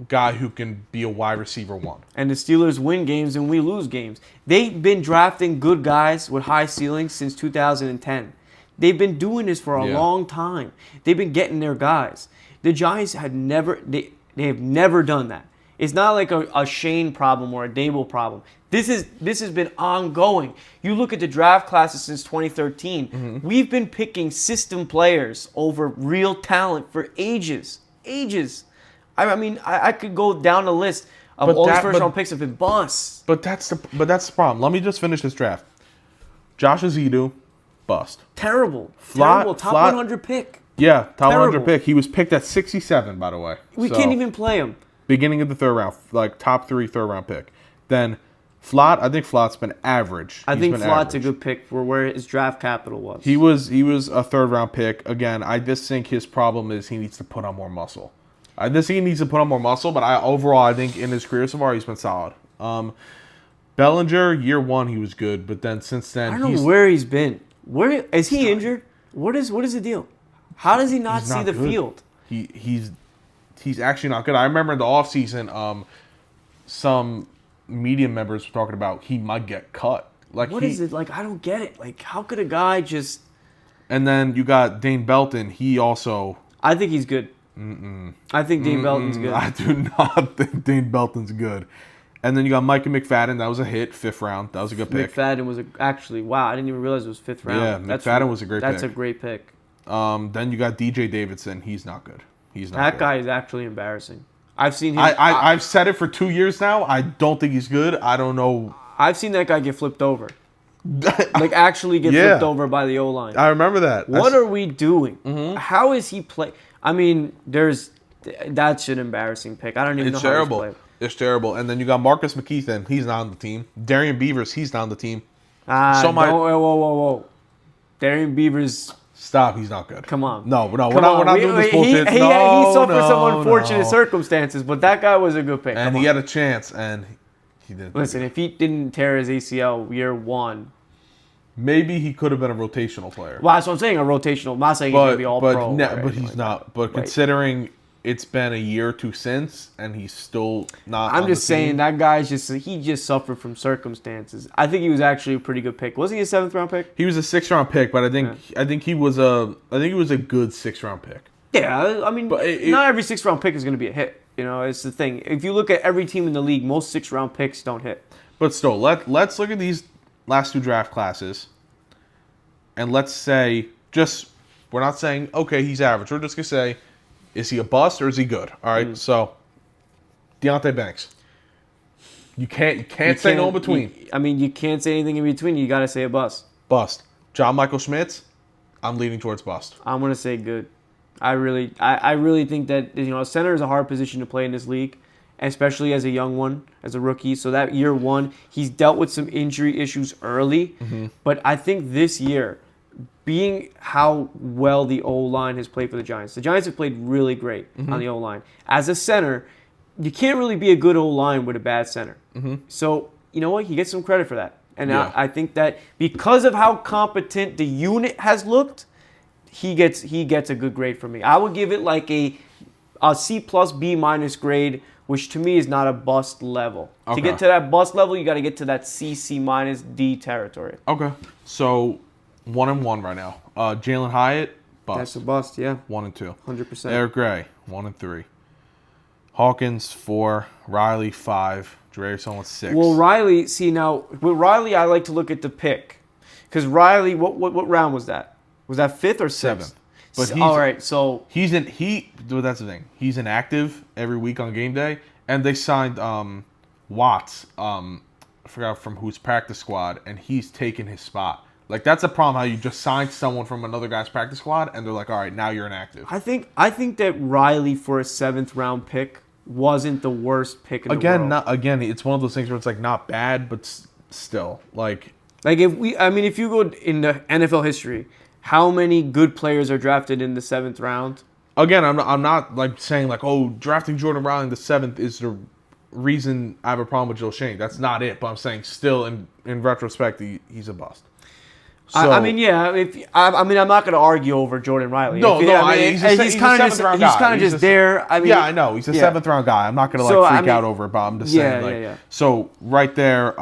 guy who can be a wide receiver 1. And the Steelers win games and we lose games. They've been drafting good guys with high ceilings since 2010. They've been doing this for a long time. They've been getting their guys. The Giants have never done that. It's not like a Shane problem or a Dable problem. This has been ongoing. You look at the draft classes since 2013. Mm-hmm. We've been picking system players over real talent for ages. I mean, I could go down the list of all these first-round picks have been busts. But that's the problem. Let me just finish this draft. Josh Azidu, bust. Terrible. Top 100 pick. Yeah, top 100 pick. He was picked at 67, by the way. We can't even play him. Beginning of the 3rd round, like top 3 third-round pick. Then Flott, I think Flott's been average. I think Flott's a good pick for where his draft capital was. He was a 3rd-round pick. Again, I just think his problem is he needs to put on more muscle. But overall, I think in his career so far, he's been solid. Bellinger, year 1, he was good, but then since then, I don't know where he's been. Where is he injured? What is the deal? How does he not see the field? He's actually not good. I remember in the offseason, some media members were talking about he might get cut. Like, what is it? Like, I don't get it. Like, how could a guy just... And then you got Dane Belton. He also... I think he's good. I think Dane Belton's good. I do not think Dane Belton's good. And then you got Micah McFadden. That was a hit, 5th round. That was a good pick. McFadden was actually, wow, I didn't even realize it was 5th round. Yeah, McFadden was a great pick. That's a great pick. Then you got DJ Davidson. He's not good. That guy is actually embarrassing. I've seen him. I've said it for 2 years now. I don't think he's good. I don't know. I've seen that guy get flipped over. Like, actually get flipped over by the O-line. I remember that. What are we doing? Mm-hmm. How is he play? I mean, that's an embarrassing pick. I don't even know how he's played. It's terrible. And then you got Marcus McKeithen. He's not on the team. Darian Beavers. He's not on the team. Whoa. Darian Beavers. Stop. He's not good. Come on. No, we're not doing this bullshit. He suffered some unfortunate circumstances, but that guy was a good pick. And he had a chance, and he didn't. Listen, if he didn't tear his ACL year 1, maybe he could have been a rotational player. Well, that's what I'm saying, a rotational. I'm not saying he's going to be all pro. But he's not. But considering it's been a year or 2 since, and he's still not. I'm just saying that guy's he just suffered from circumstances. I think he was actually a pretty good pick. Was he a 7th round pick? He was a 6th round pick, but I think he was a good 6th round pick. Yeah, I mean, not every 6th round pick is going to be a hit. You know, it's the thing. If you look at every team in the league, most 6th round picks don't hit. But still, let's look at these last 2 draft classes, and let's say we're not saying okay he's average. We're just gonna say, is he a bust or is he good? All right. So, Deonte Banks. You can't say no in between. You can't say anything in between. You got to say a bust. Bust. John Michael Schmitz. I'm leaning towards bust. I'm gonna say good. I really think that center is a hard position to play in this league, especially as a young one, as a rookie. So that year 1, he's dealt with some injury issues early, but I think this year, being how well the O-line has played for the Giants have played really great on the O-line. As a center, you can't really be a good O-line with a bad center. So, you know what? He gets some credit for that. And I think that because of how competent the unit has looked, he gets a good grade from me. I would give it like a C plus B minus grade, which to me is not a bust level. Okay. To get to that bust level, you got to get to that C minus D territory. Okay. So 1-1 right now. Jalen Hyatt, bust. That's a bust, yeah. 1 and 2. 100%. Eric Gray, 1 and 3. Hawkins 4, Riley 5, Darius Owens 6. Well, Riley, see now, with Riley, I like to look at the pick. Because Riley, what round was that? Was that 5th or 6th? 7th. But he's, all right, so well, that's the thing. He's inactive every week on game day, and they signed Watts. I forgot from whose practice squad, and he's taken his spot. Like, that's a problem how you just signed someone from another guy's practice squad, and they're like, all right, now you're inactive. I think that Riley for a 7th round pick wasn't the worst pick in the world. It's one of those things where it's like not bad, but still like if you go in the NFL history, how many good players are drafted in the 7th round? Again, I'm not like saying like, oh, drafting Jordan Riley in the 7th is the reason I have a problem with Joe Schoen. That's not it. But I'm saying still in retrospect, he's a bust. So, I'm not going to argue over Jordan Riley. He's kind of just there. I know he's a 7th round guy. I'm not going to freak out over it, but I'm just saying So right there,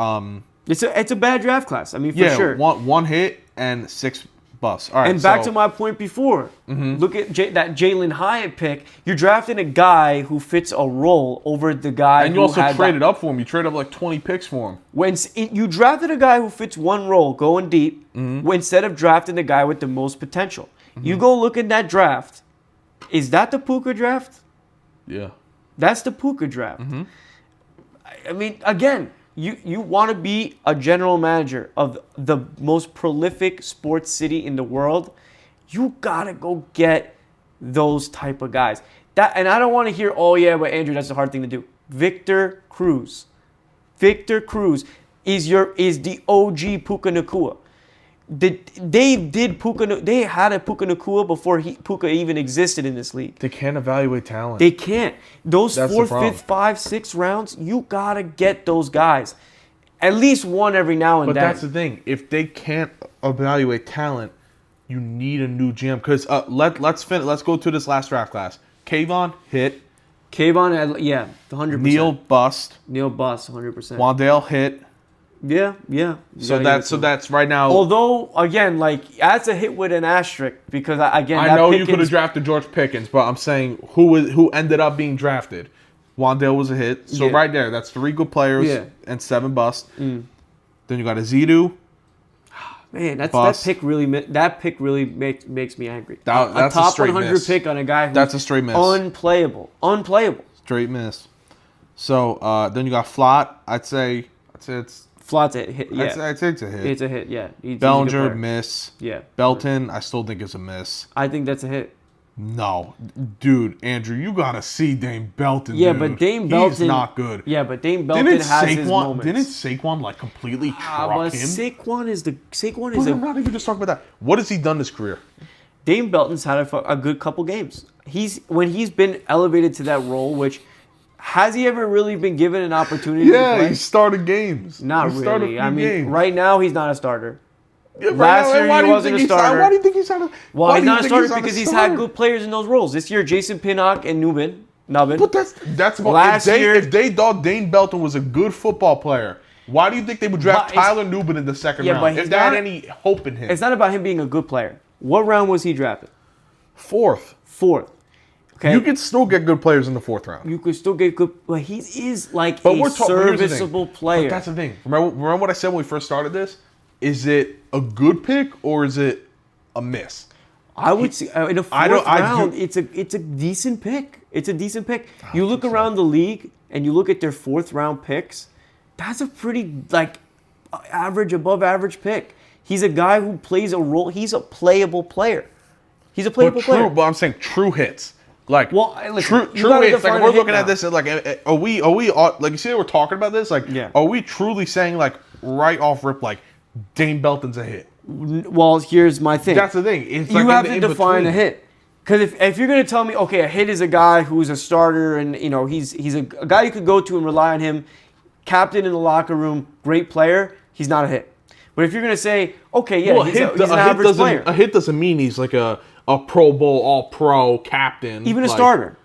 it's a bad draft class. For sure. One hit and 6 busts. All right. And back to my point before. Look at that Jalen Hyatt pick. You're drafting a guy who fits a role over the guy. And you also traded up for him. You traded up like 20 picks for him. You drafted a guy who fits one role, going deep, instead of drafting the guy with the most potential. You go look at that draft. Is that the Puka draft? Yeah. That's the Puka draft. Again, you want to be a general manager of the most prolific sports city in the world, you got to go get those type of guys. And I don't want to hear, oh yeah, but Andrew, that's a hard thing to do. Victor Cruz is the OG Puka Nacua. They had a Puka Nacua before Puka even existed in this league. They can't evaluate talent. They can't. Those 4th, 5th, 5th, 6th rounds, you gotta get those guys. At least one every now and then. But that's the thing. If they can't evaluate talent, you need a new GM. Because let's go to this last draft class. Kayvon hit. 100%. Neil bust. 100%. Wandale hit. Yeah. So that's right now. Although again, that's a hit with an asterisk because I know you could have drafted George Pickens, but I'm saying who ended up being drafted. Wandale was a hit. So right there, that's 3 good players and 7 busts. Then you got Azidu. Man, that pick really makes me angry. That's a top a straight 100 miss. pick on a guy who's that's a straight miss. Unplayable. Straight miss. So then you got Flott. I'd say it's. Flott's a hit. Yeah. I'd say it's a hit. It's a hit. Yeah. Bellinger miss. Yeah. Belton, I still think is a miss. I think that's a hit. No, dude, Andrew, you gotta see Dame Belton. Yeah, dude. But Dame Belton, he's not good. Yeah, but Dame Belton has his moments. Didn't Saquon completely truck him? Saquon is I'm not even just talking about that. What has he done this career? Dame Belton's had a good couple games. When he's been elevated to that role, which has he ever really been given an opportunity? Yeah, to play? He started games. Not really. Games. Right now he's not a starter. Yeah, Last year he wasn't a starter. Why do you think he's not a starter? Well, he's not a starter because he's had good players in those roles. This year, Jason Pinnock and Nubbin. But that's last year. If they thought Dane Belton was a good football player, why do you think they would draft Tyler Nubbin in the 2nd round? If they had any hope in him, it's not about him being a good player. What round was he drafted? 4th. Okay. You could still get good players in the 4th round. You could still get good, but he is a serviceable player. But that's the thing. Remember what I said when we first started this? Is it a good pick or is it a miss? I would say in the 4th round, it's a decent pick. It's a decent pick. You look around the league and you look at their 4th round picks. That's a pretty above average pick. He's a guy who plays a role. He's a playable player. But I'm saying true hits. True hits. Like we're looking at this, are we like you see we're talking about this? Are we truly saying right off rip Dame Belton's a hit? Well, here's my thing. That's the thing. It's you have to define a hit. Because if you're going to tell me, okay, a hit is a guy who's a starter and he's a guy you could go to and rely on him, captain in the locker room, great player, he's not a hit. But if you're going to say, okay, yeah, he's an average player. A hit doesn't mean he's like a Pro Bowl, All-Pro captain. Even a starter.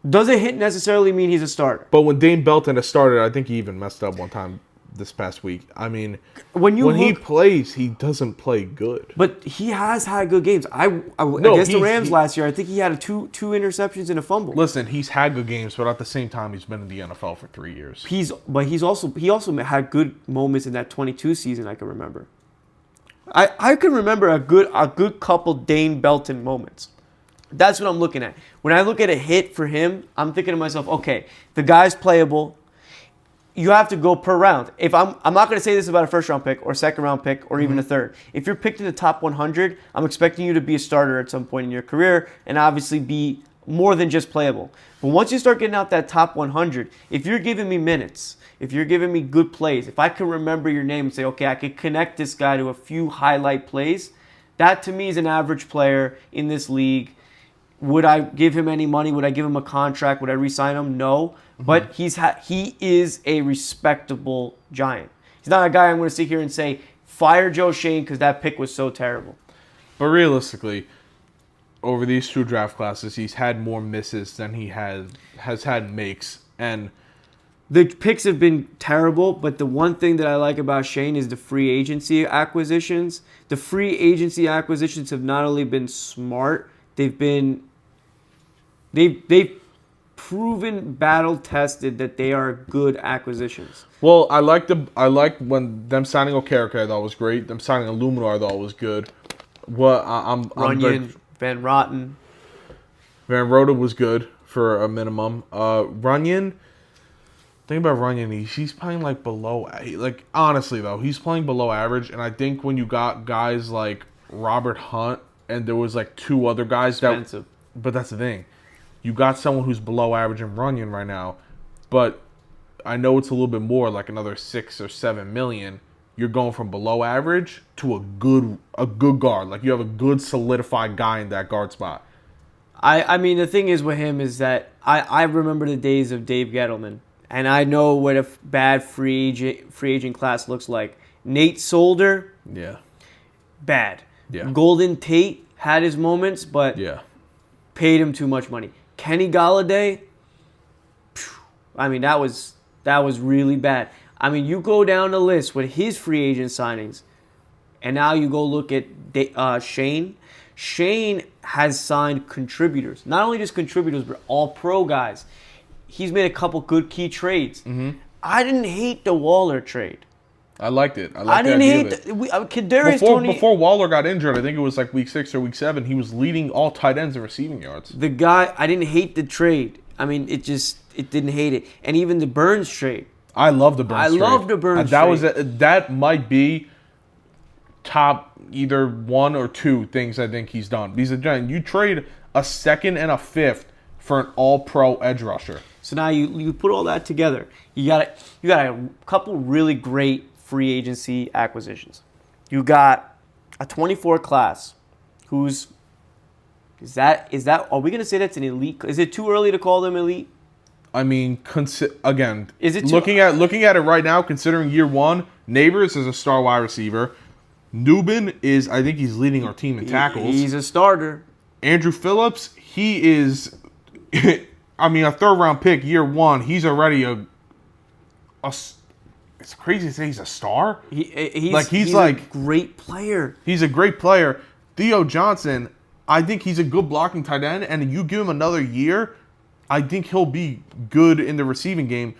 Does a hit necessarily mean he's a starter? But when Dame Belton has started, I think he even messed up one time this past week. I mean, when he plays, he doesn't play good. But he has had good games. Against the Rams last year, I think he had two interceptions and a fumble. Listen, he's had good games, but at the same time, he's been in the NFL for 3 years. He also had good moments in that 22 season. I can remember. I can remember a good couple Dane Belton moments. That's what I'm looking at. When I look at a hit for him, I'm thinking to myself, okay, the guy's playable. You have to go per round. If I'm not going to say this about a first-round pick or second-round pick or even a third. If you're picked in the top 100, I'm expecting you to be a starter at some point in your career and obviously be more than just playable. But once you start getting out that top 100, if you're giving me minutes, if you're giving me good plays, if I can remember your name and say, okay, I could connect this guy to a few highlight plays, that to me is an average player in this league. Would I give him any money? Would I give him a contract? Would I re-sign him? No. But he is a respectable Giant. He's not a guy I'm going to sit here and say, fire Joe Schoen because that pick was so terrible. But realistically, over these 2 draft classes, he's had more misses than he has had makes. And the picks have been terrible, but the one thing that I like about Schoen is the free agency acquisitions. The free agency acquisitions have not only been smart, they've proven battle tested that they are good acquisitions. Well, I like when them signing Okereke, I thought was great. Them signing Illuminor, I thought was good. Runyon, Van Roten. Van Roten was good for a minimum. Runyon, think about Runyon. He's playing like below. Like honestly though, he's playing below average. And I think when you got guys like Robert Hunt and there was like 2 other guys expensive. But that's the thing. You got someone who's below average in Runyon right now, but I know it's a little bit more, like another 6 or 7 million. You're going from below average to a good guard. Like you have a good solidified guy in that guard spot. I mean, the thing is with him is that I remember the days of Dave Gettleman, and I know what a bad free agent class looks like. Nate Solder, yeah, bad. Yeah. Golden Tate had his moments, but paid him too much money. Kenny Golladay, I mean, that was really bad. I mean, you go down the list with his free agent signings, and now you go look at Schoen. Schoen has signed contributors. Not only just contributors, but all-pro guys. He's made a couple good key trades. Mm-hmm. I didn't hate the Waller trade. I liked it. I didn't hate Kadarius Toney. Before Waller got injured, I think it was like week 6 or week 7, he was leading all tight ends in receiving yards. The guy, I didn't hate the trade. I mean, it didn't hate it. And even the Burns trade. I love the Burns trade. I love the Burns trade. That might be top either 1 or 2 things I think he's done. Because again, you trade a 2nd and a 5th for an all-pro edge rusher. So now you put all that together. You got a couple really great free agency acquisitions. You got a 24 class who's is that are we going to say that's an elite? Is it too early to call them elite? I mean, again, is it looking at it right now, considering year 1, Neighbors is a star wide receiver. Newbin is, I think he's leading our team in tackles. He's a starter. Andrew Phillips, he is, I mean, a 3rd-round pick, year 1. He's already it's crazy to say he's a star. He's a great player. He's a great player. Theo Johnson, I think he's a good blocking tight end, and you give him another year, I think he'll be good in the receiving game.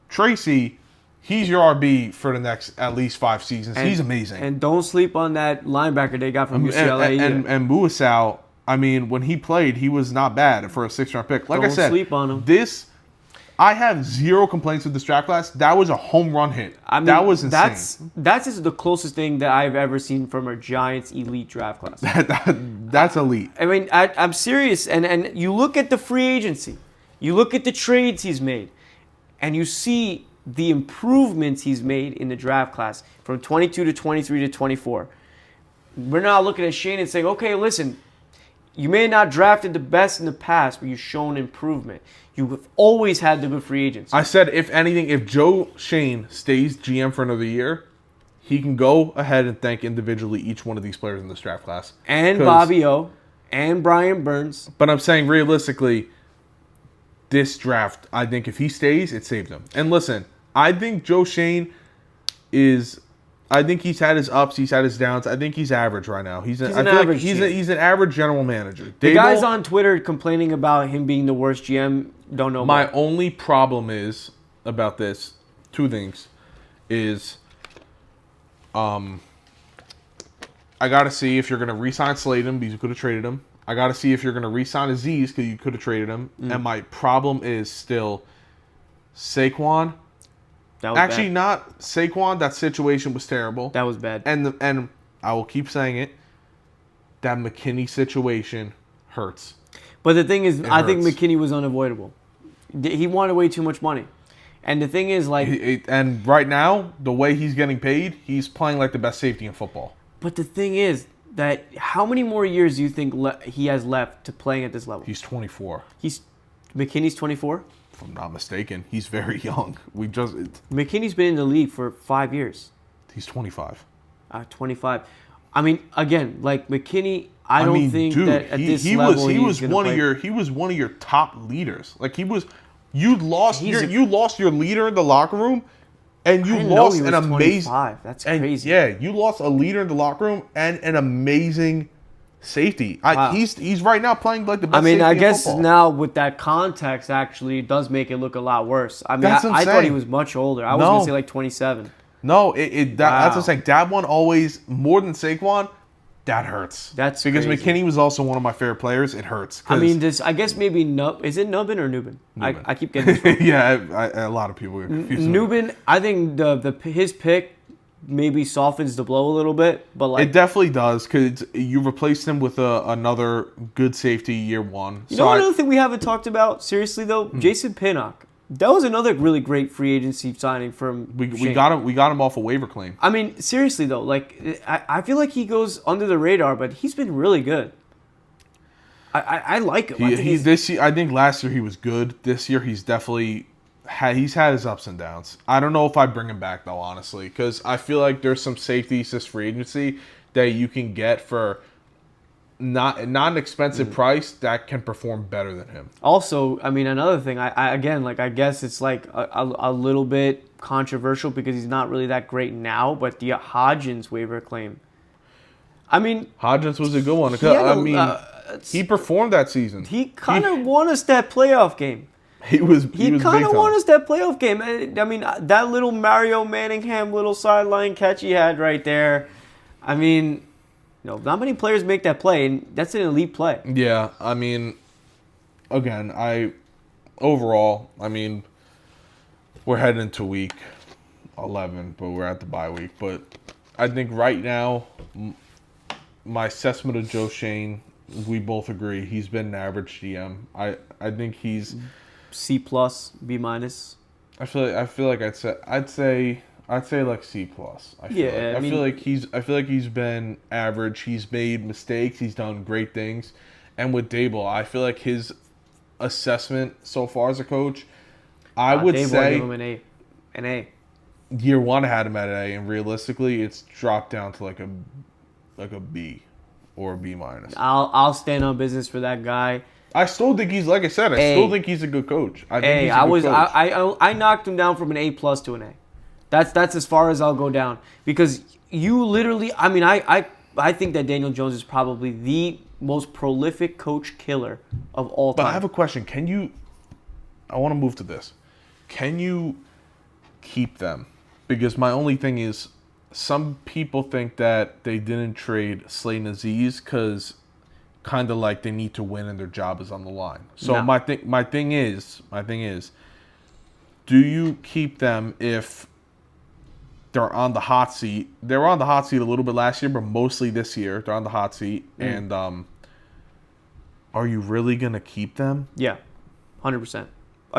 Tracy, he's your RB for the next at least 5 seasons. He's amazing. And don't sleep on that linebacker they got from UCLA. And Muasau, I mean, when he played, he was not bad for a 6th-round pick. Like I said, don't sleep on him. I have 0 complaints with this draft class. That was a home run hit. I mean, that was insane. That's just the closest thing that I've ever seen from a Giants elite draft class. That's elite. I mean, I'm serious. And you look at the free agency. You look at the trades he's made. And you see the improvements he's made in the draft class from 22 to 23 to 24. We're now looking at Schoen and saying, okay, listen, you may have not drafted the best in the past, but you've shown improvement. You've always had the good free agents. I said, if anything, if Joe Schoen stays GM for another year, he can go ahead and thank individually each one of these players in this draft class. And Bobby O. And Brian Burns. But I'm saying, realistically, this draft, I think if he stays, it saved him. And listen, I think Joe Schoen, is, I think he's had his ups, he's had his downs. I think he's average right now. He's an average general manager. The guys on Twitter complaining about him being the worst GM don't know. My only problem is about this, two things, is I got to see if you're going to re-sign Slayton because you could have traded him. I got to see if you're going to re-sign Aziz because you could have traded him. And my problem is still Saquon. Actually, bad. Not Saquon. That situation was terrible. That was bad. And I will keep saying it. That McKinney situation hurts. But the thing is, I think McKinney was unavoidable. He wanted way too much money. And the thing is, like... And right now, the way he's getting paid, he's playing like the best safety in football. But the thing is that how many more years do you think he has left to playing at this level? He's 24. McKinney's 24? If I'm not mistaken. He's very young. McKinney's been in the league for 5 years. He's 25. 25. I mean, again, like McKinney, I don't think that at this level he was one of your top leaders. Like you lost your leader in the locker room, and you lost an amazing. That's crazy. Yeah, you lost a leader in the locker room and an amazing safety. Wow. He's right now playing like the best. I mean, safety I in guess football. now with that context, actually, it does make it look a lot worse. I mean, I thought he was much older. I was gonna say like 27. No, that's what I'm saying. That one always more than Saquon. That hurts. That's because crazy. McKinney was also one of my favorite players. It hurts. I mean, I guess maybe is it Nubin or Nubin? I keep getting this wrong. Yeah, a lot of people get confused. Nubin, I think his pick maybe softens the blow a little bit, but like it definitely does because you replaced him with another good safety year one. You know another thing we haven't talked about seriously though, Jason Pinnock. That was another really great free agency signing from we got him off a waiver claim. I mean, seriously though, like I feel like he goes under the radar, but he's been really good. I like him. I think last year he was good. This year he's definitely had his ups and downs. I don't know if I bring him back though, honestly, because I feel like there's some safeties this free agency that you can get for not an expensive price that can perform better than him. Also, I mean, another thing, I guess it's like a little bit controversial because he's not really that great now, but the Hodgins waiver claim. I mean, Hodgins was a good one. He performed that season. He kind of won us that playoff game. He kind of won us that playoff game. I mean, that little Mario Manningham little sideline catch he had right there. I mean, not many players make that play, and that's an elite play. Yeah, I mean, again, overall, we're heading into week 11, but we're at the bye week. But I think right now, my assessment of Joe Schoen, we both agree he's been an average GM. I think he's C+, B-. I feel like I'd say like C+. I feel like he's been average. He's made mistakes. He's done great things. And with Dable, I feel like his assessment so far as a coach, I would say give him an A. Year one I had him at an A, and realistically, it's dropped down to like a B or a B-. I'll stand on business for that guy. I still think he's, like I said, still think he's a good coach. I knocked him down from an A+ to an A. That's as far as I'll go down because you literally. I mean, I think that Daniel Jones is probably the most prolific coach killer of all time. But I have a question. I want to move to this. Can you keep them? Because my only thing is, some people think that they didn't trade Slayton Aziz because kind of like they need to win and their job is on the line. So No. my thing is, do you keep them if they're on the hot seat? They were on the hot seat a little bit last year, but mostly this year they're on the hot seat. And are you really gonna keep them? Yeah, 100%.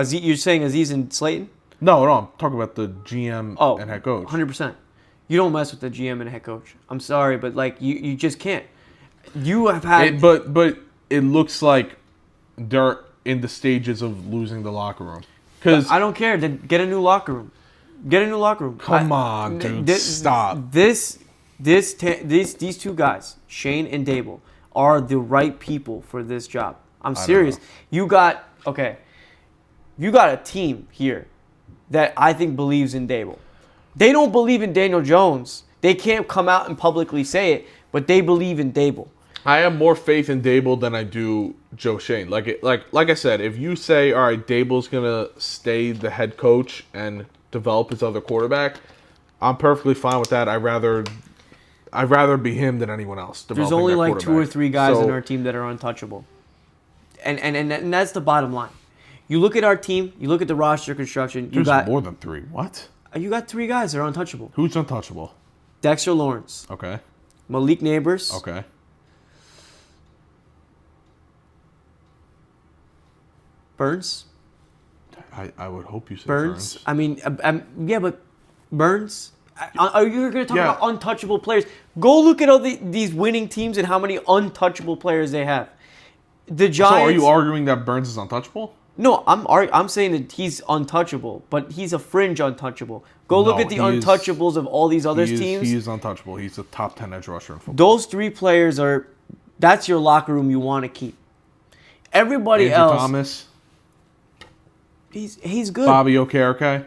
You're saying Aziz and Slayton? No, I'm talking about the GM and head coach. 100%. You don't mess with the GM and head coach. I'm sorry, but like you just can't. You have had, but it looks like they're in the stages of losing the locker room. Because I don't care. Then get a new locker room. Come on, dude. Stop. These two guys, Shane and Dable, are the right people for this job. I'm serious. You got a team here that I think believes in Dable. They don't believe in Daniel Jones. They can't come out and publicly say it, but they believe in Dable. I have more faith in Dable than I do Joe Schoen. Like I said, if you say, all right, Dable's gonna stay the head coach and develop his other quarterback, I'm perfectly fine with that. I'd rather be him than anyone else. There's only like 2 or 3 guys on our team that are untouchable, and that's the bottom line. You look at our team, you look at the roster construction. There's more than 3. What? You got 3 guys that are untouchable. Who's untouchable? Dexter Lawrence. Okay. Malik Neighbors. Okay. Burns. I would hope you said Burns. I mean, yeah, but Burns. Are you going to talk about untouchable players? Go look at all these winning teams and how many untouchable players they have. The Giants. So are you arguing that Burns is untouchable? No, I'm saying that he's untouchable, but he's a fringe untouchable. Go look at the untouchables of all these other teams. He is untouchable. He's a top 10 edge rusher in football. Those 3 players that's your locker room you want to keep. Everybody Andrew else. Thomas. He's good. Bobby Okereke.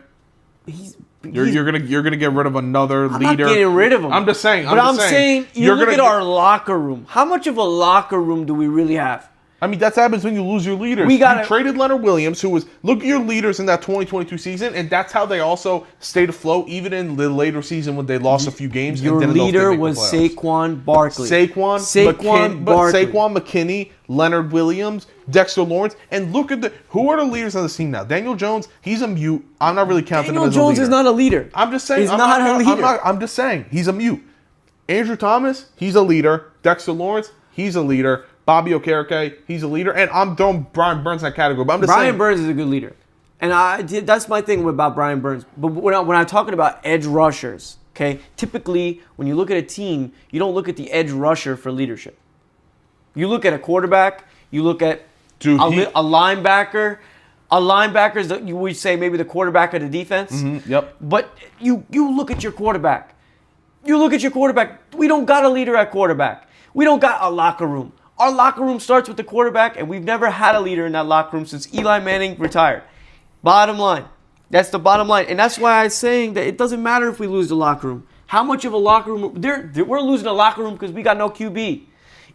You're gonna get rid of another leader. I'm not getting rid of him. I'm just saying. I'm saying you look at our locker room. How much of a locker room do we really have? I mean, that happens when you lose your leaders. You traded Leonard Williams, who was look at your leaders in that 2022 season, and that's how they also stayed afloat even in the later season when they lost a few games. Your leader was Saquon Barkley. Saquon Barkley. Saquon McKinney, Leonard Williams, Dexter Lawrence, and look at who are the leaders on the team now? Daniel Jones, he's a mute. I'm not really counting him as a leader. Daniel Jones is not a leader. I'm just saying he's not a leader. I'm just saying he's a mute. Andrew Thomas, he's a leader. Dexter Lawrence, he's a leader. Bobby Okereke, he's a leader. And I'm throwing Brian Burns in that category. But I'm just saying. Brian Burns is a good leader. And that's my thing about Brian Burns. But when I'm talking about edge rushers, okay, typically when you look at a team, you don't look at the edge rusher for leadership. You look at a quarterback, you look at a linebacker. A linebacker is, you would say, maybe the quarterback of the defense. Mm-hmm, yep. But you look at your quarterback. You look at your quarterback. We don't got a leader at quarterback. We don't got a locker room. Our locker room starts with the quarterback, and we've never had a leader in that locker room since Eli Manning retired. Bottom line. That's the bottom line. And that's why I'm saying that it doesn't matter if we lose the locker room. How much of a locker room? We're losing the locker room because we got no QB.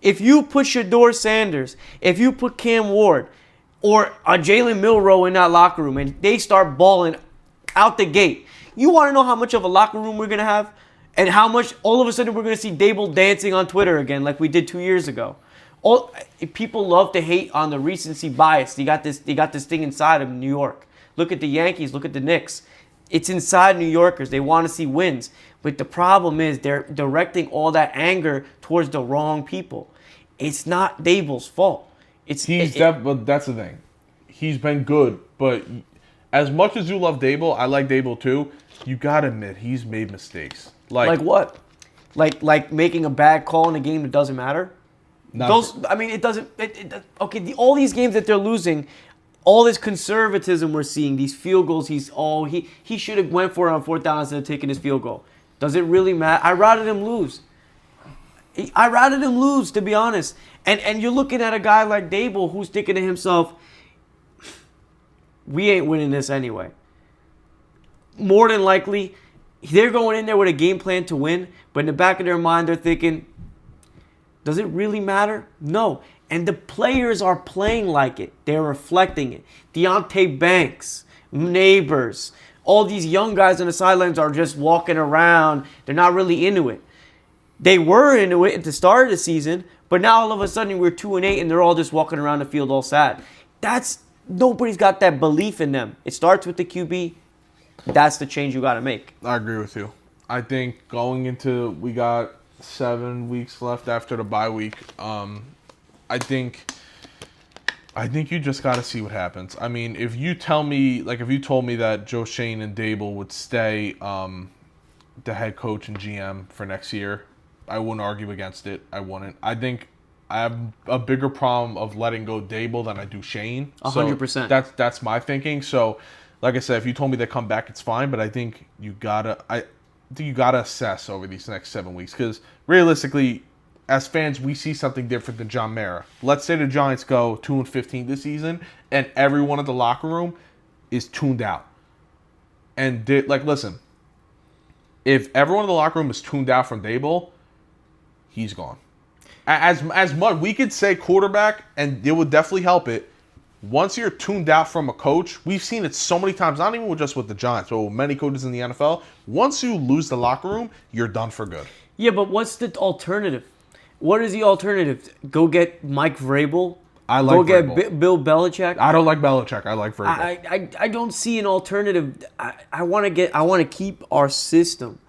If you put Shedeur Sanders, if you put Cam Ward, or a Jalen Milroe in that locker room, and they start balling out the gate, you want to know how much of a locker room we're going to have? And how much all of a sudden we're going to see Dable dancing on Twitter again like we did 2 years ago. People love to hate on the recency bias. They got this thing inside of New York. Look at the Yankees. Look at the Knicks. It's inside New Yorkers. They want to see wins. But the problem is they're directing all that anger towards the wrong people. It's not Dable's fault. But that's the thing. He's been good, but as much as you love Dable, I like Dable too. You gotta admit he's made mistakes. Like what? Like making a bad call in a game that doesn't matter. It doesn't. Okay, all these games that they're losing, all this conservatism we're seeing, these field goals. He should have went for it on 4th down instead of taking his field goal. Does it really matter? I rather him lose. To be honest. And you're looking at a guy like Dable who's thinking to himself, we ain't winning this anyway. More than likely, they're going in there with a game plan to win, but in the back of their mind, they're thinking, does it really matter? No. And the players are playing like it. They're reflecting it. Deonte Banks, Neighbors, all these young guys on the sidelines are just walking around. They're not really into it. They were into it at the start of the season, but now all of a sudden we're 2-8 and they're all just walking around the field all sad. Nobody's got that belief in them. It starts with the QB. That's the change you got to make. I agree with you. I think we got 7 weeks left after the bye week. I think you just got to see what happens. I mean, if you told me that Joe Schoen and Dable would stay the head coach and GM for next year, I wouldn't argue against it. I wouldn't. I think I have a bigger problem of letting go Dable than I do Schoen. 100%. That's my thinking. So, like I said, if you told me they come back, it's fine. But I think you gotta assess over these next 7 weeks because realistically, as fans, we see something different than John Mara. Let's say the Giants go 2-15 this season, and everyone in the locker room is tuned out. And listen, if everyone in the locker room is tuned out from Daboll, he's gone. As much we could say quarterback, and it would definitely help it. Once you're tuned out from a coach, we've seen it so many times, not even just with the Giants, but with many coaches in the NFL. Once you lose the locker room, you're done for good. Yeah, but what's the alternative? What is the alternative? Go get Mike Vrabel? I like Vrabel. Get Bill Belichick? I don't like Belichick. I like Vrabel. I don't see an alternative. I want to keep our system.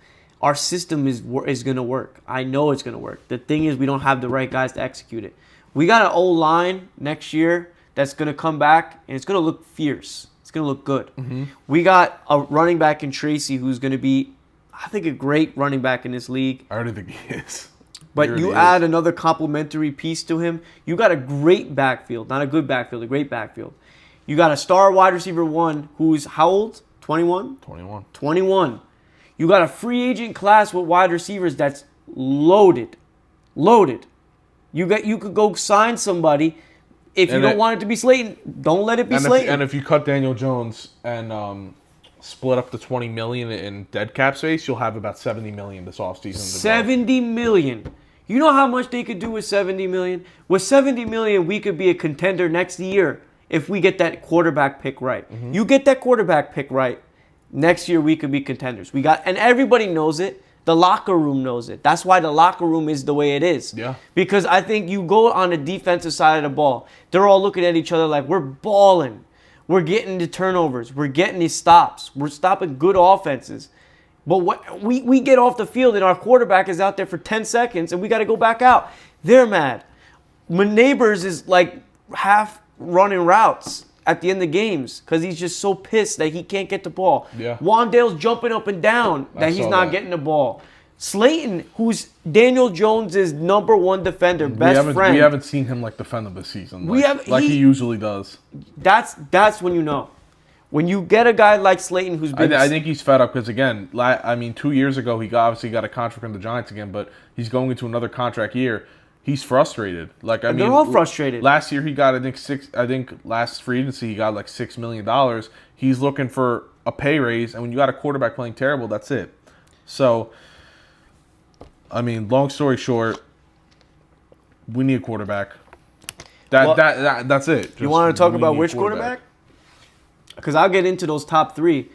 Our system is going to work. I know it's going to work. The thing is, we don't have the right guys to execute it. We got an O-line next year that's going to come back, and it's going to look fierce. It's going to look good. Mm-hmm. We got a running back in Tracy who's going to be, I think, a great running back in this league. I already think he is. But you add another complementary piece to him, you got a great backfield. Not a good backfield, a great backfield. You got a star wide receiver 1 who's how old? 21? 21. You got a free agent class with wide receivers that's loaded. You could go sign somebody. If you don't want it to be Slayton, don't let it be Slayton. And if you cut Daniel Jones and split up the $20 million in dead cap space, you'll have about $70 million this offseason. $70 million. You know how much they could do with $70 million? With $70 million, we could be a contender next year if we get that quarterback pick right. Mm-hmm. You get that quarterback pick right, next year we could be contenders. And everybody knows it. The locker room knows it. That's why the locker room is the way it is. Yeah. Because I think you go on the defensive side of the ball, they're all looking at each other like we're balling. We're getting the turnovers. We're getting the stops. We're stopping good offenses. But we get off the field and our quarterback is out there for 10 seconds and we got to go back out. They're mad. My Neighbors is like half running routes at the end of games because he's just so pissed that he can't get the ball. Yeah. Wandale's jumping up and down that he's not getting the ball. Slayton, who's Daniel Jones' number 1 defender, best friend. We haven't seen him defend him this season. He usually does. That's when you know. When you get a guy like Slayton who's been... I think he's fed up because, again, 2 years ago, he obviously got a contract from the Giants again, but he's going into another contract year. He's frustrated. They're all frustrated. Last year, he got, last free agency, he got $6 million. He's looking for a pay raise, and when you got a quarterback playing terrible, that's it. So, long story short, we need a quarterback. That's it. You want to talk about which quarterback? Because I'll get into those top 3,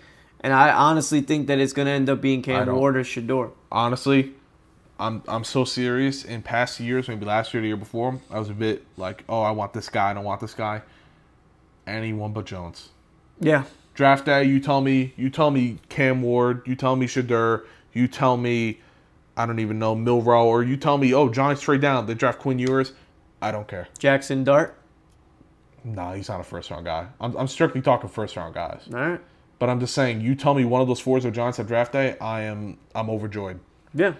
and I honestly think that it's going to end up being Cam Ward or Shedeur. Honestly, I'm so serious. In past years, maybe last year or the year before, I was a bit like, oh, I want this guy, I don't want this guy. Anyone but Jones. Yeah. Draft day, you tell me Cam Ward, you tell me Shedeur, you tell me, I don't even know, Milroe, or you tell me, oh, Giants trade down, they draft Quinn Ewers. I don't care. Jackson Dart? No, he's not a first-round guy. I'm strictly talking first-round guys. All right. But I'm just saying, you tell me one of those 4s of Giants at draft day, I'm overjoyed. Yeah.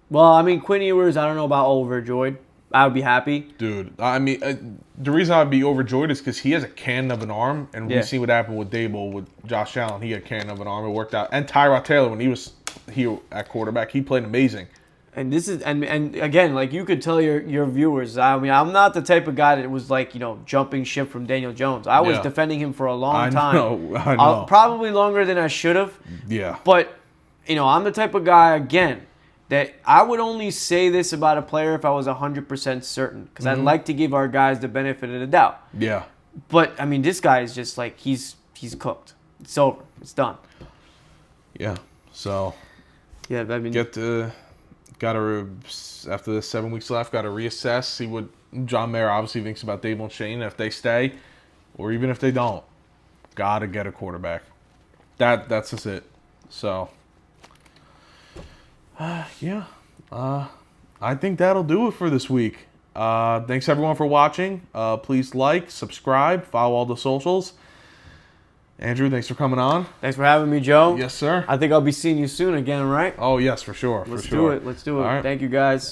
Well, Quinn Ewers, I don't know about overjoyed. I would be happy. Dude, the reason I'd be overjoyed is because he has a cannon of an arm, and we've seen what happened with Daboll, with Josh Allen. He had a cannon of an arm. It worked out. And Tyrod Taylor, when he was here at quarterback, he played amazing. And this is and again, you could tell your viewers. I'm not the type of guy that was jumping ship from Daniel Jones. I was defending him for a long time. I know. Probably longer than I should have. Yeah. But I'm the type of guy that I would only say this about a player if I was 100% certain, because I'd like to give our guys the benefit of the doubt. Yeah. But this guy is just he's cooked. It's over. It's done. Yeah. So. Yeah, after the 7 weeks left, got to reassess, see what John Mayer obviously thinks about Daboll and Shane. If they stay, or even if they don't, got to get a quarterback. That's just it. So, yeah. I think that'll do it for this week. Thanks everyone for watching. Please like, subscribe, follow all the socials. Andrew, thanks for coming on. Thanks for having me, Joe. Yes, sir. I think I'll be seeing you soon again, right? Oh, yes, for sure. Let's do it. All right. Thank you, guys.